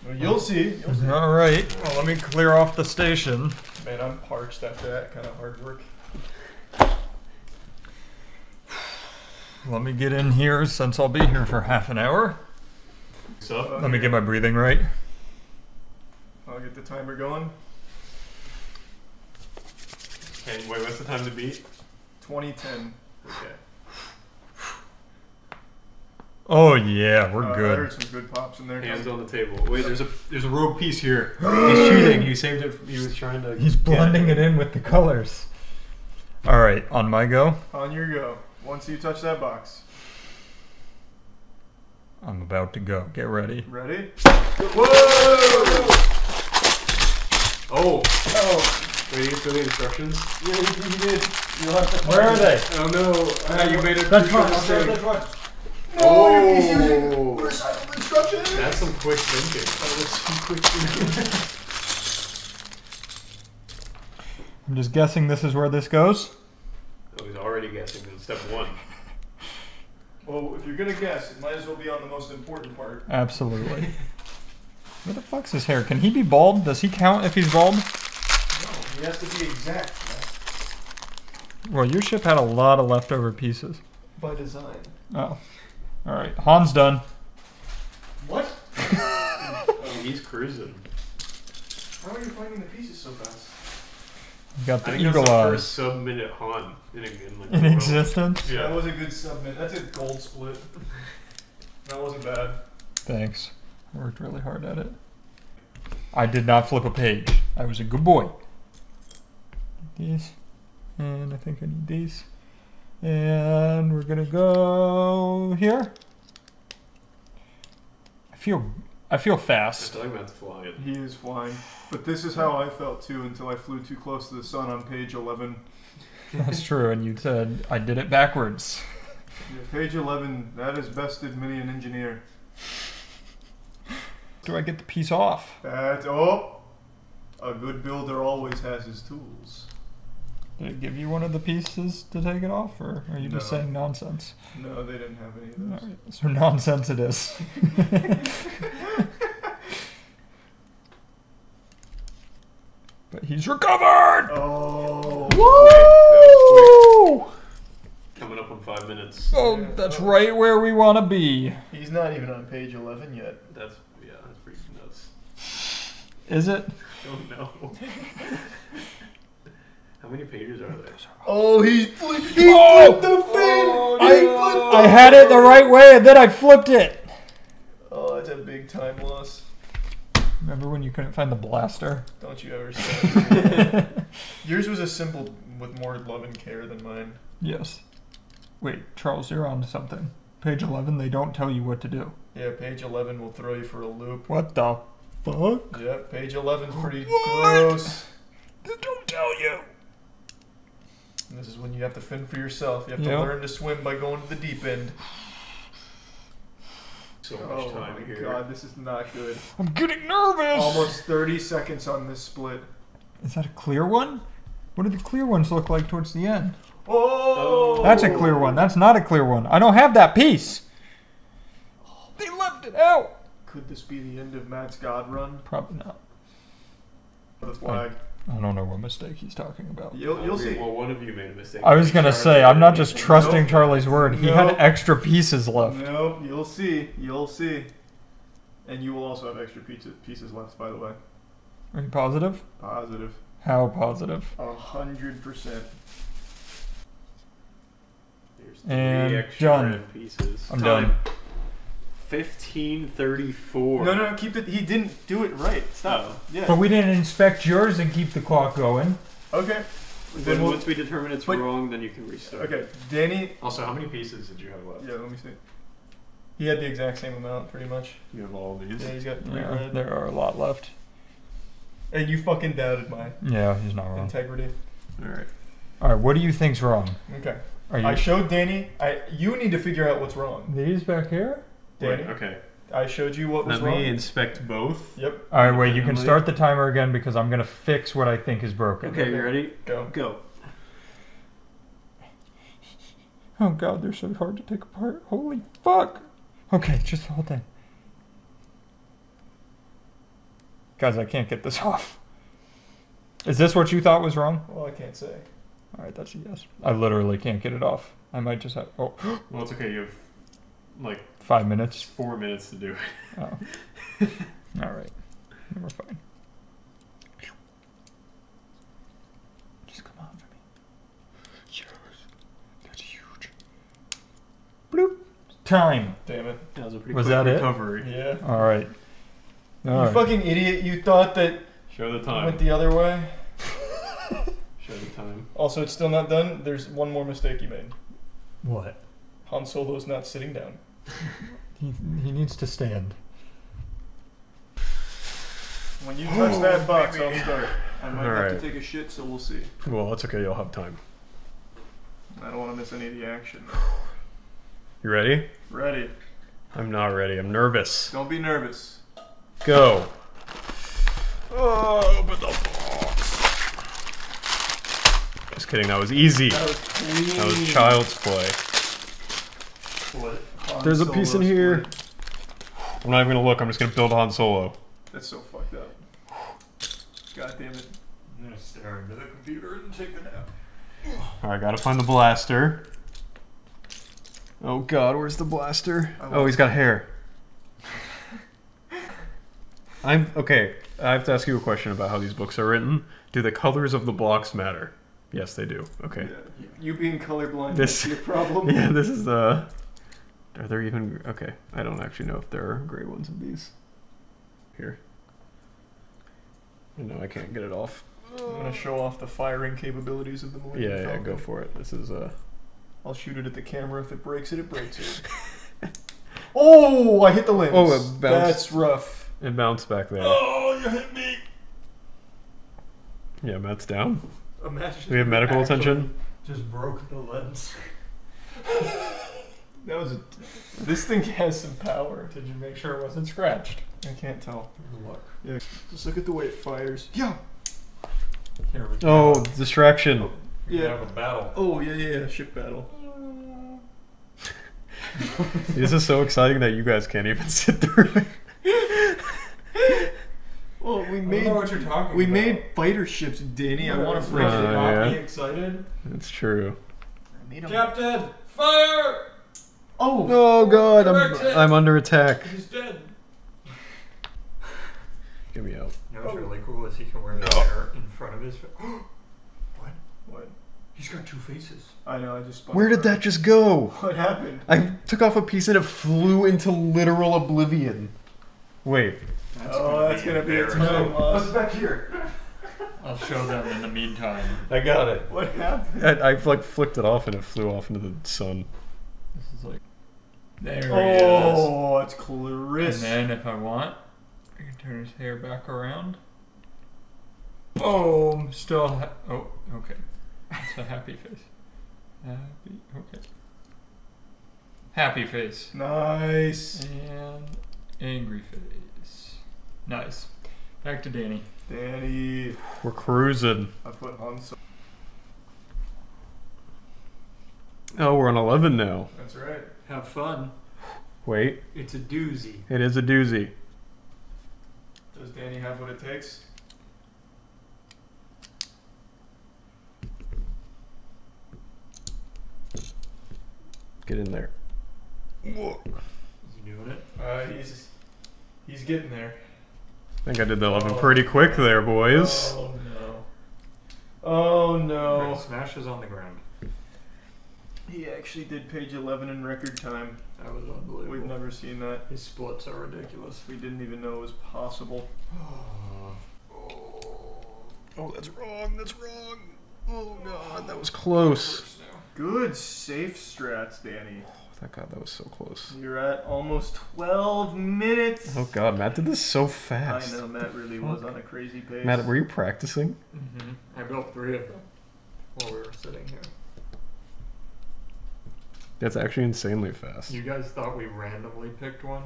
Well, you'll see. All right. Well, let me clear off the station. Man, I'm parched after that kind of hard work. Let me get in here since I'll be here for half an hour. So, Let me get my breathing right. I'll get the timer going. okay, wait, what's the time to beat? 2010. Okay. Oh yeah, we're I good. heard some good pops in there. Hands on the table. Wait, there's a rogue piece here. He's cheating. He saved it. He was trying to. He's blending it in with the colors. All right, on my go. On your go. Once you touch that box. I'm about to go. Get ready. Ready? Whoa! Oh! Oh. Wait, you get through the instructions? Yeah, you did. You'll have to Where are they? Oh no! You made a That's crucial right. mistake. That's right. No, he's using Oh! recycled instructions. That's some quick thinking. I'm just guessing this is where this goes. Oh, he's already guessing in step 1. Well, if you're gonna guess, it might as well be on the most important part. Absolutely. Where the fuck's his hair? Can he be bald? Does he count if he's bald? No, he has to be exact, man. Well, your ship had a lot of leftover pieces. By design. Oh. All right, Han's done. What? Oh, he's cruising. How are you finding the pieces so fast? Got I the think that's eagle the eyes first sub-minute Han in like, in the world. existence. That Yeah. was a good submit. That's a gold split. That wasn't bad. Thanks. I worked really hard at it. I did not flip a page. I was a good boy. These. And I think I need these. And we're gonna go here. I feel I fast. feel like Matt's flying. He is flying. But this is how I felt too until I flew too close to the sun on page 11. That's true, and you said I did it backwards. Yeah, page 11, that is bested many an engineer. Do I get the piece off? That's, oh! A good builder always has his tools. Did it give you one of the pieces to take it off, or are you just No. saying nonsense? No, they didn't have any of those. Alright, so nonsense it is. But he's recovered! Oh! Woo! Coming up in 5 minutes. Oh, that's right where we want to be. He's not even on page 11 yet. That's pretty nuts. Is it? Don't know. How many pages are there? Oh, he flipped the fin! Oh, I I had it the right way and then I flipped it. Oh, that's a big time loss. Remember when you couldn't find the blaster? Don't you ever say that. Yours was a simple with more love and care than mine. Yes. Wait, Charles, you're on to something. Page 11, they don't tell you what to do. Yeah, page 11 will throw you for a loop. What the fuck? Yep, page 11's pretty gross. They don't tell you. And this is when you have to fend for yourself. You have to Yep. learn to swim by going to the deep end. So much time my here. god, this is not good. I'm getting nervous. Almost 30 seconds on this split. Is that a clear one? What do the clear ones look like towards the end? Oh! That's a clear one. That's not a clear one. I don't have that piece. They left it out. Could this be the end of Matt's God run? Probably not. The flag. I don't know what mistake he's talking about. You'll see. Well, one of you made a mistake. I was gonna say, I'm not just trusting Nope. Charlie's word. He had Nope. extra pieces left. Nope, you'll see. You'll see. And you will also have extra pieces left, by the way. Are you positive? Positive. How positive? 100%. There's And three extra done. red pieces. I'm Time. done. 15:34. No, keep it. He didn't do it right. Stop. Oh. Yeah. But we didn't inspect yours and keep the clock going. Okay. Then Then we'll, once we determine it's Wait. wrong, then you can restart. okay. Danny. Also, how many pieces did you have left? Yeah, let me see. He had the exact same amount, pretty much. You have all these. Yeah, he's got 3 Yeah, red. there are a lot left. And you fucking doubted my Yeah, he's not wrong. integrity. All right. All right, what do you think's wrong? Okay. Are you I showed Danny. You need to figure out what's wrong. these back here? Danny. Wait, okay. I showed you what was Let wrong. me inspect both. Yep. All right, wait. You can Independently. start the timer again because I'm gonna fix what I think is broken. Okay, you ready? Go. Go. Oh god, they're so hard to take apart. Holy fuck! Okay, just the whole thing. Guys, I can't get this off. Is this what you thought was wrong? Well, I can't say. All right, that's a yes. I literally can't get it off. I might just have. Oh, Well, it's okay. You have like 5 minutes. 4 minutes to do it. Oh. All right, then we're fine. Just come on for me. Yes, that's huge. Bloop. Time. Damn it. That was a pretty Was quick that it? recovery. Yeah. All right. All You right. fucking idiot. You thought that Show the it time. went the other way. Show the time. Also, it's still not done. There's one more mistake you made. What? Han Solo's not sitting down. He needs to stand. When you touch that box, I'll start. I might have Alright. to take a shit, so we'll see. Well, that's okay. You'll have time. I don't want to miss any of the action. You ready? Ready. I'm not ready. I'm nervous. Don't be nervous. Go. Oh, open the box. Just kidding. That was easy. That was clean. That was child's play. What? Han There's a piece in Solo here. split. I'm not even gonna look. I'm just gonna build Han Solo. That's so fucked up. God damn it. I'm gonna stare into the computer and take a nap. All right, gotta find the blaster. Oh God, where's the blaster? Oh, he's got hair. I'm okay. I have to ask you a question about how these books are written. Do the colors of the blocks matter? Yes, they do. Okay. Yeah. You being colorblind This- is your problem. Yeah, this is the. Are there even? Okay, I don't actually know if there are gray ones of these. Here. No, I can't get it off. I'm gonna show off the firing capabilities of the Millennium Yeah, Falcon. go for it. This is I'll shoot it at the camera. If it breaks it, it breaks it. Oh, I hit the lens. Oh, it bounced. That's rough. It bounced back there. Oh, you hit me. Yeah, Matt's down. Imagine. Do we have medical actually attention? Just broke the lens. That was a. This thing has some power. Did you make sure it wasn't scratched? I can't tell. Look. Yeah. Just look at the way it fires. Yeah. Here we Oh, go. distraction. We Yeah. have a battle. Oh yeah. Ship battle. This is so exciting that you guys can't even sit through it. Well, we I made. don't know what you're talking We about. made fighter ships, Danny. I want to break Uh, it. not yeah. be excited. It's true. I made 'em- Captain, fire! Oh. Oh God, Direct hit. I'm under attack. He's dead. Get me out. You know what's really cool is he can wear his hair in front of his face. What? What? He's got two faces. I know. I just. spun Where it did around. that just go? What happened? I took off a piece and it flew into literal oblivion. Wait. Oh, that's gonna be a time loss. What's back here? I'll show them in the meantime. I got it. What happened? I like flicked it off and it flew off into the sun. This is like... There he is. Oh, it's Clarissa. And then if I want, I can turn his hair back around. Boom! Still oh, okay. That's a happy face. Happy, okay. Happy face. Nice. And angry face. Nice. Back to Danny. Danny. We're cruising. I put on some. Oh, we're on 11 now. That's right. Have fun. Wait, It's a doozy. it is a doozy. Does Danny have what it takes? Get in there. Is he doing it? He's getting there. I think I did the 11 pretty quick there, boys. Oh no. Oh no. Smashes on the ground. He actually did page 11 in record time. That was unbelievable. We've never seen that. His splits are ridiculous. We didn't even know it was possible. Oh, that's wrong. That's wrong. Oh god, that was close. Good safe strats, Danny. Oh, thank god, that was so close. You're at almost 12 minutes. Oh god, Matt did this so fast. I know, Matt really was on a crazy pace. Matt, were you practicing? Mm-hmm. I built 3 of them while we were sitting here. That's actually insanely fast. You guys thought we randomly picked one?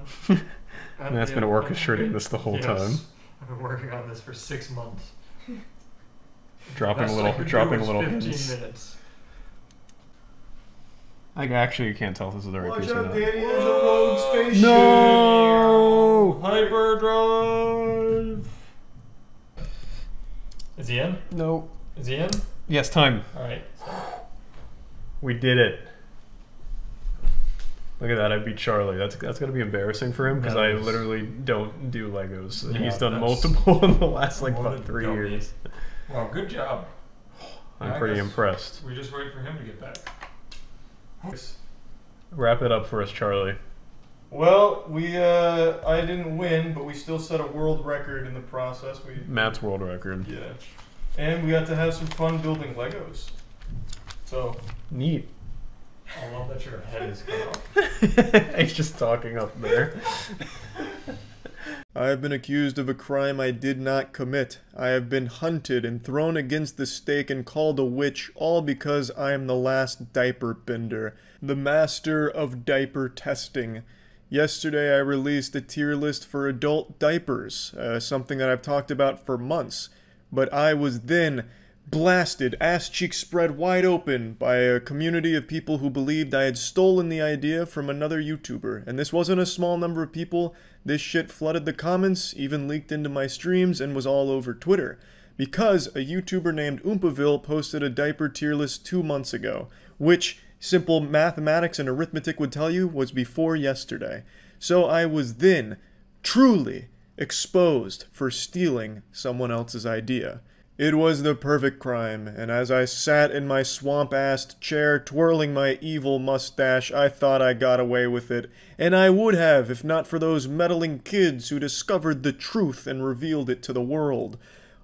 Matt's been orchestrating this the whole time. I've been working on this for 6 months. Dropping Best a I little, could dropping do a was little 15 hints. minutes. I actually can't tell if this is the right Watch piece or out, not. Danny, there's a rogue spaceship. No! Hyperdrive. Is he in? No. Is he in? Yes, time. Alright. We did it. Look at that, I beat Charlie. That's gonna be embarrassing for him because That I is. literally don't do Legos. And Yeah, he's done that's- multiple in the last like What a about 3 dummy. years. Well, good job. I'm I pretty guess impressed. We just wait for him to get back. Wrap it up for us, Charlie. Well, I didn't win, but we still set a world record in the process. Matt's world record. Yeah. And we got to have some fun building Legos. So, Neat. I love that your head is cut off. He's just talking up there. I have been accused of a crime I did not commit. I have been hunted and thrown against the stake and called a witch, all because I am the last diaper bender, the master of diaper testing. Yesterday I released a tier list for adult diapers, something that I've talked about for months. But I was then blasted, ass cheeks spread wide open, by a community of people who believed I had stolen the idea from another YouTuber. And this wasn't a small number of people. This shit flooded the comments, even leaked into my streams, and was all over Twitter. Because a YouTuber named Oompaville posted a diaper tier list 2 months ago, which simple mathematics and arithmetic would tell you was before yesterday. So I was then truly exposed for stealing someone else's idea. It was the perfect crime, and as I sat in my swamp-assed chair twirling my evil mustache, I thought I got away with it. And I would have, if not for those meddling kids who discovered the truth and revealed it to the world.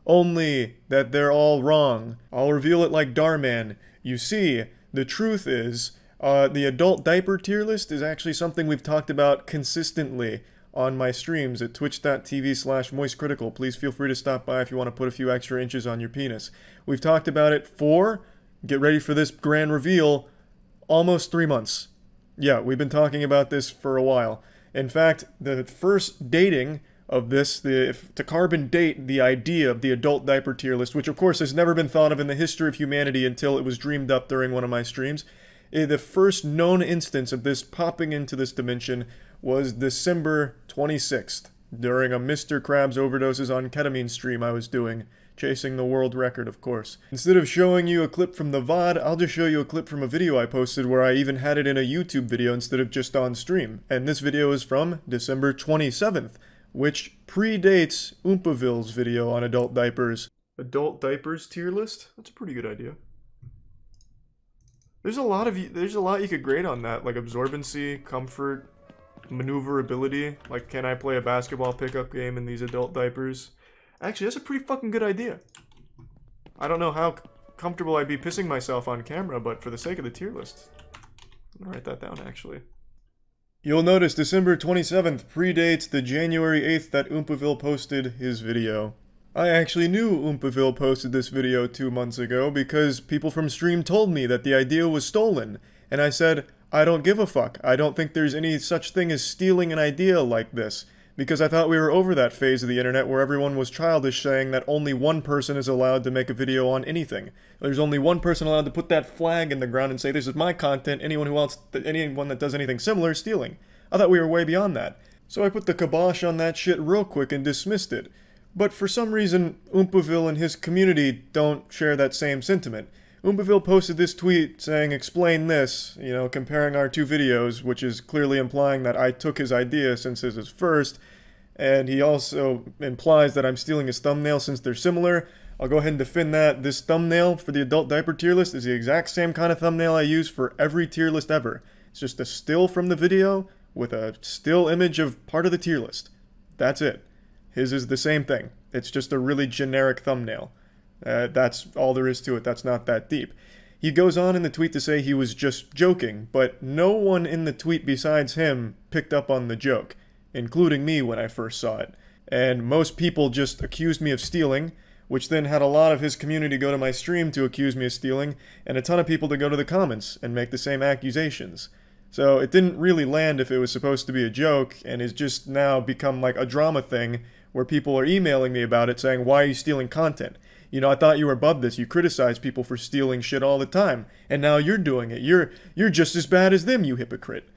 Only that they're all wrong. I'll reveal it like Darman. You see, the truth is, the adult diaper tier list is actually something we've talked about consistently on my streams at twitch.tv/moistcritical. Please feel free to stop by if you want to put a few extra inches on your penis. We've talked about it for, get ready for this grand reveal, almost 3 months. Yeah, we've been talking about this for a while. In fact, the first dating of this, to carbon date the idea of the adult diaper tier list, which of course has never been thought of in the history of humanity until it was dreamed up during one of my streams, the first known instance of this popping into this dimension was December 26th, during a Mr. Krabs overdoses on ketamine stream I was doing, chasing the world record, of course. Instead of showing you a clip from the VOD, I'll just show you a clip from a video I posted where I even had it in a YouTube video instead of just on stream. And this video is from December 27th, which predates Oompaville's video on adult diapers. Adult diapers tier list? That's a pretty good idea. There's a lot you could grade on that, like absorbency, comfort, maneuverability. Like, can I play a basketball pickup game in these adult diapers? Actually, that's a pretty fucking good idea. I don't know how comfortable I'd be pissing myself on camera, but for the sake of the tier list, I'm gonna write that down, actually. You'll notice December 27th predates the January 8th that Oompaville posted his video. I actually knew Oompaville posted this video 2 months ago because people from stream told me that the idea was stolen, and I said, I don't give a fuck. I don't think there's any such thing as stealing an idea like this, because I thought we were over that phase of the internet where everyone was childish saying that only one person is allowed to make a video on anything. There's only one person allowed to put that flag in the ground and say, this is my content, anyone that does anything similar is stealing. I thought we were way beyond that. So I put the kibosh on that shit real quick and dismissed it. But for some reason, Oompaville and his community don't share that same sentiment. Oompaville posted this tweet saying, explain this, you know, comparing our two videos, which is clearly implying that I took his idea since his is first, and he also implies that I'm stealing his thumbnail since they're similar. I'll go ahead and defend that. This thumbnail for the adult diaper tier list is the exact same kind of thumbnail I use for every tier list ever. It's just a still from the video with a still image of part of the tier list. That's it. His is the same thing. It's just a really generic thumbnail. That's all there is to it. That's not that deep. He goes on in the tweet to say he was just joking, but no one in the tweet besides him picked up on the joke, including me when I first saw it. And most people just accused me of stealing, which then had a lot of his community go to my stream to accuse me of stealing, and a ton of people to go to the comments and make the same accusations. So it didn't really land if it was supposed to be a joke, and it's just now become like a drama thing where people are emailing me about it saying, why are you stealing content? You know, I thought you were above this. You criticize people for stealing shit all the time, and now you're doing it. You're just as bad as them, you hypocrite.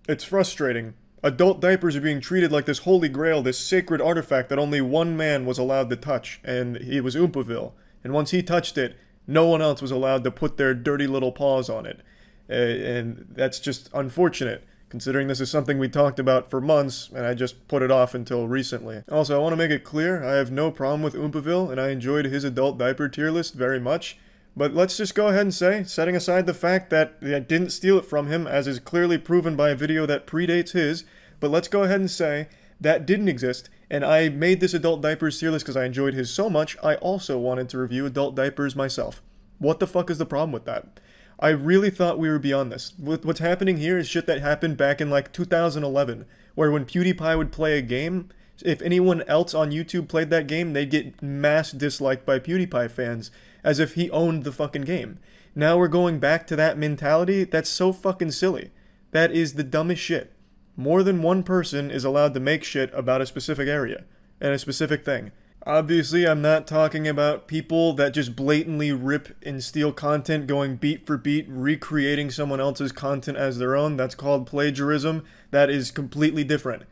It's frustrating. Adult diapers are being treated like this holy grail, this sacred artifact that only one man was allowed to touch, and he was Oompaville. And once he touched it, no one else was allowed to put their dirty little paws on it. And that's just unfortunate, considering this is something we talked about for months, and I just put it off until recently. Also, I want to make it clear, I have no problem with Oompaville, and I enjoyed his adult diaper tier list very much. But let's just go ahead and say, setting aside the fact that I didn't steal it from him, as is clearly proven by a video that predates his, but let's go ahead and say that didn't exist, and I made this adult diapers tier list because I enjoyed his so much, I also wanted to review adult diapers myself. What the fuck is the problem with that? I really thought we were beyond this. What's happening here is shit that happened back in like 2011, where when PewDiePie would play a game, if anyone else on YouTube played that game, they'd get mass disliked by PewDiePie fans, as if he owned the fucking game. Now we're going back to that mentality? That's so fucking silly. That is the dumbest shit. More than one person is allowed to make shit about a specific area, and a specific thing. Obviously, I'm not talking about people that just blatantly rip and steal content, going beat for beat, recreating someone else's content as their own. That's called plagiarism. That is completely different.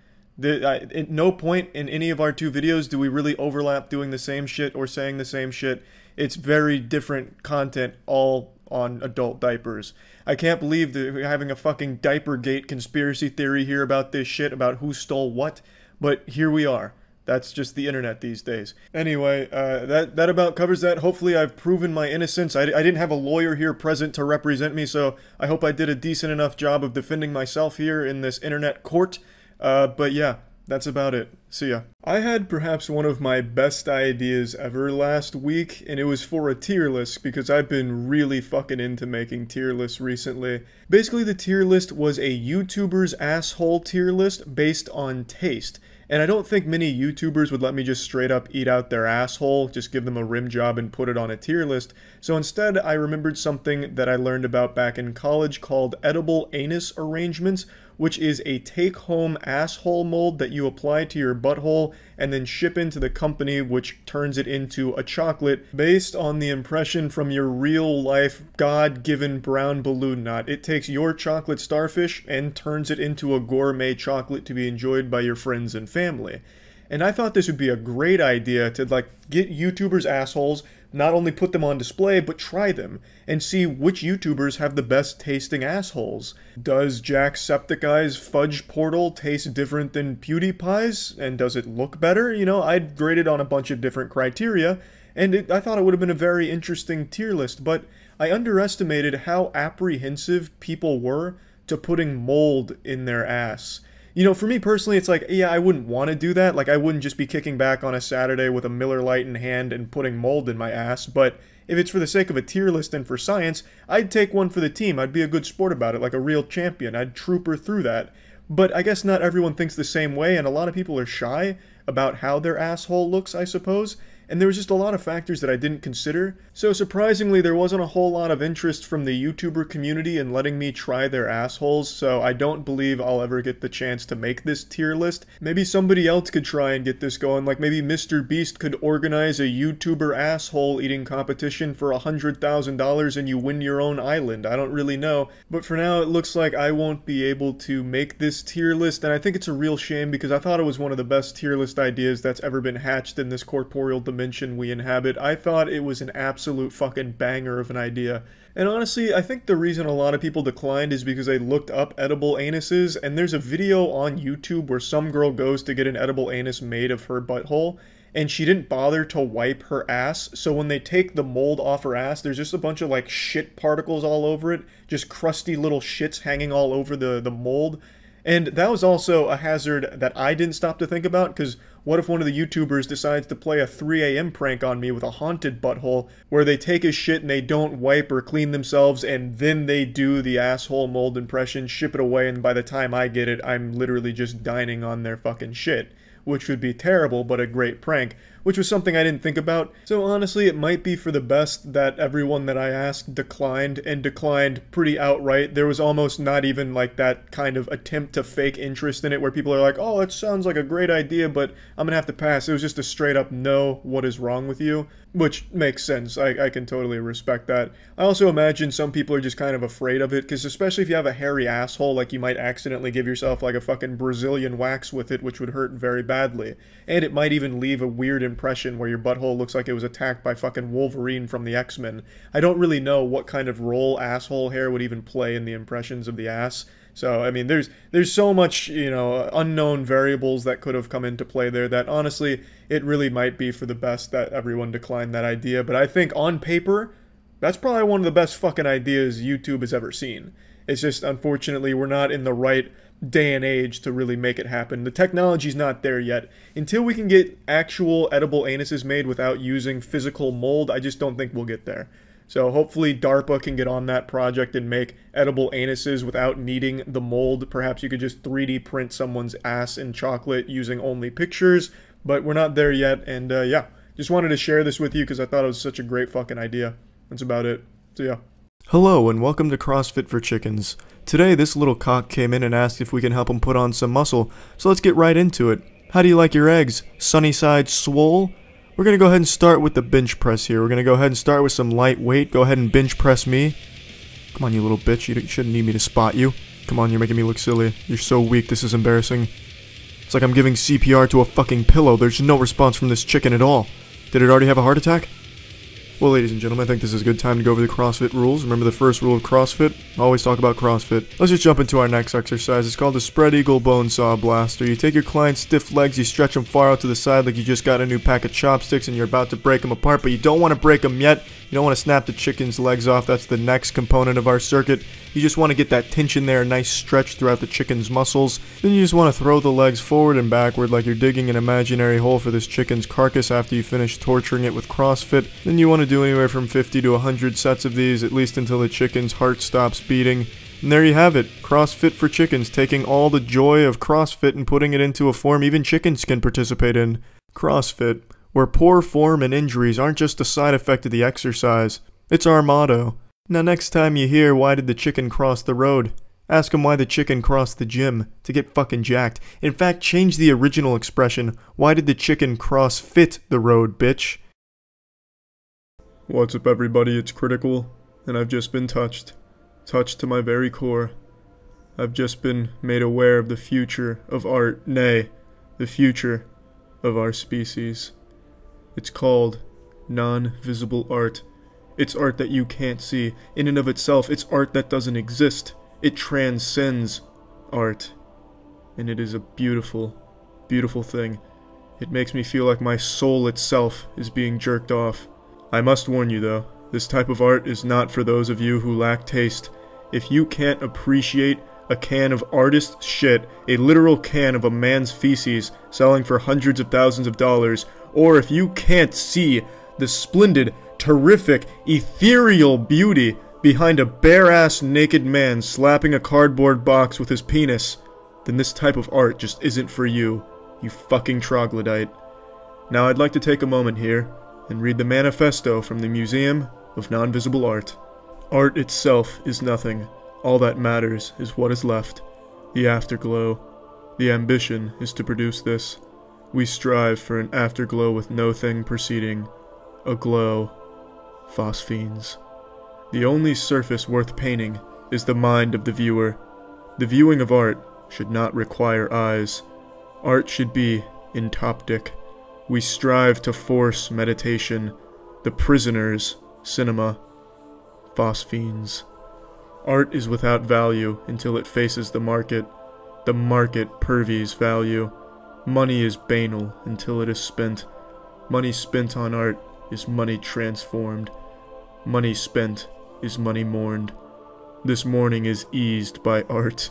At no point in any of our two videos do we really overlap doing the same shit or saying the same shit. It's very different content, all on adult diapers. I can't believe that we're having a fucking Diapergate conspiracy theory here about this shit, about who stole what, but here we are. That's just the internet these days. Anyway, that about covers that. Hopefully I've proven my innocence. I didn't have a lawyer here present to represent me, so I hope I did a decent enough job of defending myself here in this internet court. But yeah, that's about it. See ya. I had perhaps one of my best ideas ever last week, and it was for a tier list because I've been really fucking into making tier lists recently. Basically, the tier list was a YouTuber's asshole tier list based on taste. And I don't think many YouTubers would let me just straight up eat out their asshole, just give them a rim job and put it on a tier list. So instead, I remembered something that I learned about back in college called edible anus arrangements, which is a take-home asshole mold that you apply to your butthole and then ship into the company, which turns it into a chocolate based on the impression from your real-life God-given brown balloon knot. It takes your chocolate starfish and turns it into a gourmet chocolate to be enjoyed by your friends and family. And I thought this would be a great idea to get YouTubers' assholes, not only put them on display, but try them, and see which YouTubers have the best tasting assholes. Does Jacksepticeye's fudge portal taste different than PewDiePie's? And does it look better? You know, I'd grade it on a bunch of different criteria, and I thought it would have been a very interesting tier list, but I underestimated how apprehensive people were to putting mold in their ass. You know, for me personally, it's like, yeah, I wouldn't want to do that. Like, I wouldn't just be kicking back on a Saturday with a Miller Lite in hand and putting mold in my ass. But if it's for the sake of a tier list and for science, I'd take one for the team. I'd be a good sport about it, like a real champion. I'd trooper through that. But I guess not everyone thinks the same way, and a lot of people are shy about how their asshole looks, I suppose. And there was just a lot of factors that I didn't consider. So surprisingly, there wasn't a whole lot of interest from the YouTuber community in letting me try their assholes, so I don't believe I'll ever get the chance to make this tier list. Maybe somebody else could try and get this going, like maybe Mr. Beast could organize a YouTuber asshole eating competition for $100,000 and you win your own island. I don't really know. But for now, it looks like I won't be able to make this tier list, and I think it's a real shame because I thought it was one of the best tier list ideas that's ever been hatched in this corporeal dimension we inhabit. I thought it was an absolute fucking banger of an idea. And honestly, I think the reason a lot of people declined is because they looked up edible anuses, and there's a video on YouTube where some girl goes to get an edible anus made of her butthole, and she didn't bother to wipe her ass, so when they take the mold off her ass, there's just a bunch of like shit particles all over it, just crusty little shits hanging all over the mold. And that was also a hazard that I didn't stop to think about, because what if one of the YouTubers decides to play a 3 a.m. prank on me with a haunted butthole, where they take a shit and they don't wipe or clean themselves, and then they do the asshole mold impression, ship it away, and by the time I get it, I'm literally just dining on their fucking shit. Which would be terrible, but a great prank, which was something I didn't think about. So honestly, it might be for the best that everyone that I asked declined, and declined pretty outright. There was almost not even like that kind of attempt to fake interest in it where people are like, oh, it sounds like a great idea, but I'm gonna have to pass. It was just a straight up no, what is wrong with you? Which makes sense. I can totally respect that. I also imagine some people are just kind of afraid of it, because especially if you have a hairy asshole, like you might accidentally give yourself like a fucking Brazilian wax with it, which would hurt very badly. And it might even leave a weird impression where your butthole looks like it was attacked by fucking Wolverine from the X-Men. I don't really know what kind of role asshole hair would even play in the impressions of the ass. So, I mean, there's so much, you know, unknown variables that could have come into play there that, honestly, it really might be for the best that everyone declined that idea. But I think, on paper, that's probably one of the best fucking ideas YouTube has ever seen. It's just, unfortunately, we're not in the right day and age to really make it happen. The technology's not there yet. Until we can get actual edible anuses made without using physical mold, I just don't think we'll get there. So hopefully DARPA can get on that project and make edible anuses without needing the mold. Perhaps you could just 3D print someone's ass in chocolate using only pictures, but we're not there yet. And yeah, just wanted to share this with you because I thought it was such a great fucking idea. That's about it. So yeah. Hello and welcome to CrossFit for Chickens. Today this little cock came in and asked if we can help him put on some muscle, so let's get right into it. How do you like your eggs? Sunny side swole? We're going to go ahead and start with the bench press here. We're going to go ahead and start with some light weight. Go ahead and bench press me. Come on, you little bitch. You shouldn't need me to spot you. Come on, you're making me look silly. You're so weak, this is embarrassing. It's like I'm giving CPR to a fucking pillow. There's no response from this chicken at all. Did it already have a heart attack? Well, ladies and gentlemen, I think this is a good time to go over the CrossFit rules. Remember the first rule of CrossFit? Always talk about CrossFit. Let's just jump into our next exercise. It's called the Spread Eagle Bone Saw Blaster. You take your client's stiff legs, you stretch them far out to the side like you just got a new pack of chopsticks and you're about to break them apart, but you don't want to break them yet. You don't want to snap the chicken's legs off. That's the next component of our circuit. You just want to get that tension there, a nice stretch throughout the chicken's muscles. Then you just want to throw the legs forward and backward like you're digging an imaginary hole for this chicken's carcass after you finish torturing it with CrossFit. Then you want to do anywhere from 50 to 100 sets of these, at least until the chicken's heart stops beating. And there you have it, CrossFit for Chickens, taking all the joy of CrossFit and putting it into a form even chickens can participate in. CrossFit, where poor form and injuries aren't just a side effect of the exercise, it's our motto. Now next time you hear why did the chicken cross the road, ask him why the chicken crossed the gym, to get fucking jacked. In fact, change the original expression, why did the chicken CrossFit the road, bitch? What's up everybody, it's Critical, and I've just been touched to my very core. I've just been made aware of the future of art, nay, the future of our species. It's called non-visible art. It's art that you can't see. In and of itself, it's art that doesn't exist. It transcends art. And it is a beautiful, beautiful thing. It makes me feel like my soul itself is being jerked off. I must warn you though, this type of art is not for those of you who lack taste. If you can't appreciate a can of artist shit, a literal can of a man's feces selling for hundreds of thousands of dollars, or if you can't see the splendid, terrific, ethereal beauty behind a bare-ass naked man slapping a cardboard box with his penis, then this type of art just isn't for you, you fucking troglodyte. Now I'd like to take a moment here and read the manifesto from the Museum of Non-Visible Art. Art itself is nothing. All that matters is what is left, the afterglow. The ambition is to produce this. We strive for an afterglow with no thing preceding. A glow. Phosphenes. The only surface worth painting is the mind of the viewer. The viewing of art should not require eyes. Art should be entoptic. We strive to force meditation. The prisoners, cinema. Phosphenes. Art is without value until it faces the market. The market purveys value. Money is banal until it is spent. Money spent on art is money transformed. Money spent is money mourned. This mourning is eased by art.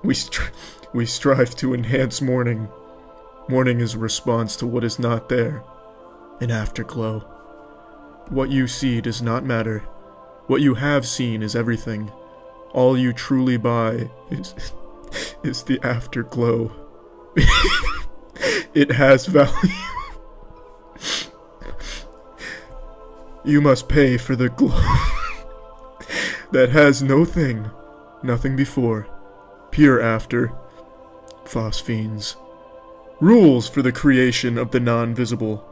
We strive to enhance mourning. Mourning is a response to what is not there. An afterglow. What you see does not matter. What you have seen is everything. All you truly buy is the afterglow. It has value. You must pay for the glow that has no thing, nothing before, pure after. Phosphenes. Rules for the creation of the non-visible.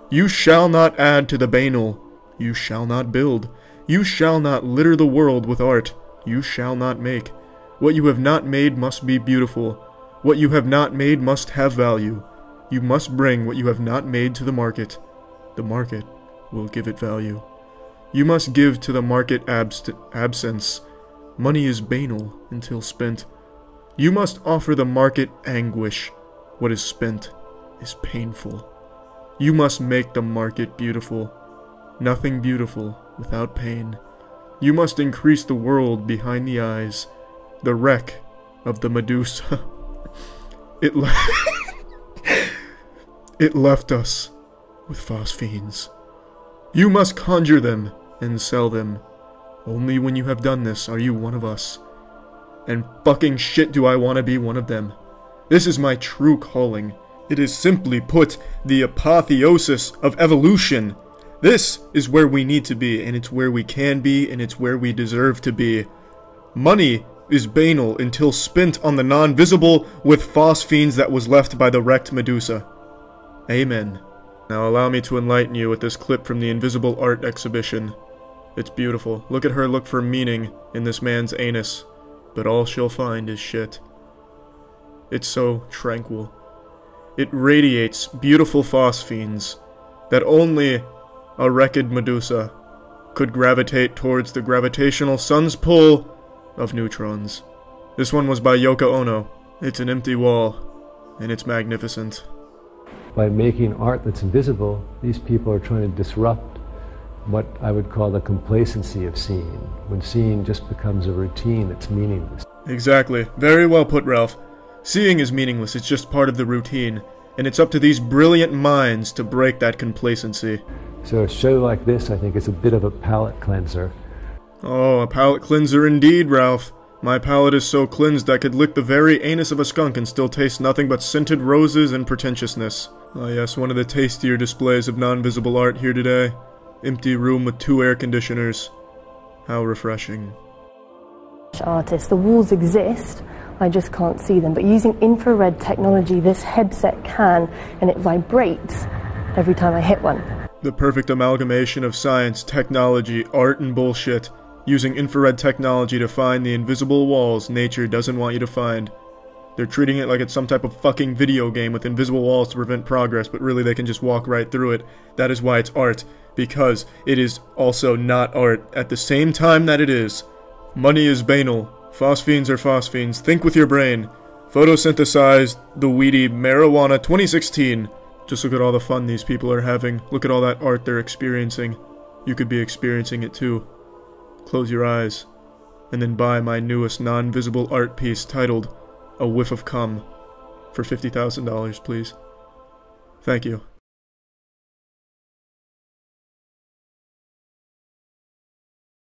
You shall not add to the banal. You shall not build. You shall not litter the world with art. You shall not make. What you have not made must be beautiful. What you have not made must have value. You must bring what you have not made to the market. The market will give it value. You must give to the market absence. Money is banal until spent. You must offer the market anguish. What is spent is painful. You must make the market beautiful. Nothing beautiful without pain. You must increase the world behind the eyes. The wreck of the Medusa. It left us with phosphenes. You must conjure them and sell them. Only when you have done this are you one of us. And fucking shit do I want to be one of them. This is my true calling. It is simply put the apotheosis of evolution. This is where we need to be, and it's where we can be, and it's where we deserve to be. Money is banal until spent on the non-visible with phosphenes that was left by the wrecked Medusa. Amen. Now allow me to enlighten you with this clip from the Invisible Art exhibition. It's beautiful. Look at her look for meaning in this man's anus, but all she'll find is shit. It's so tranquil. It radiates beautiful phosphenes that only a wrecked Medusa could gravitate towards the gravitational sun's pull of neutrons. This one was by Yoko Ono. It's an empty wall, and it's magnificent. By making art that's invisible, these people are trying to disrupt what I would call the complacency of seeing, when seeing just becomes a routine that's meaningless. Exactly. Very well put, Ralph. Seeing is meaningless, it's just part of the routine, and it's up to these brilliant minds to break that complacency. So a show like this, I think, is a bit of a palate cleanser. Oh, a palate cleanser indeed, Ralph. My palate is so cleansed I could lick the very anus of a skunk and still taste nothing but scented roses and pretentiousness. Ah yes, one of the tastier displays of non-visible art here today. Empty room with 2 air conditioners. How refreshing. Artists, the walls exist, I just can't see them, but using infrared technology this headset can, and it vibrates every time I hit one. The perfect amalgamation of science, technology, art, and bullshit. Using infrared technology to find the invisible walls nature doesn't want you to find. They're treating it like it's some type of fucking video game with invisible walls to prevent progress, but really they can just walk right through it. That is why it's art, because it is also not art at the same time that it is. Money is banal. Phosphenes are phosphenes. Think with your brain. Photosynthesized the weedy marijuana 2016. Just look at all the fun these people are having. Look at all that art they're experiencing. You could be experiencing it too. Close your eyes. and then buy my newest non-visible art piece titled A Whiff of Cum for $50,000, please. Thank you.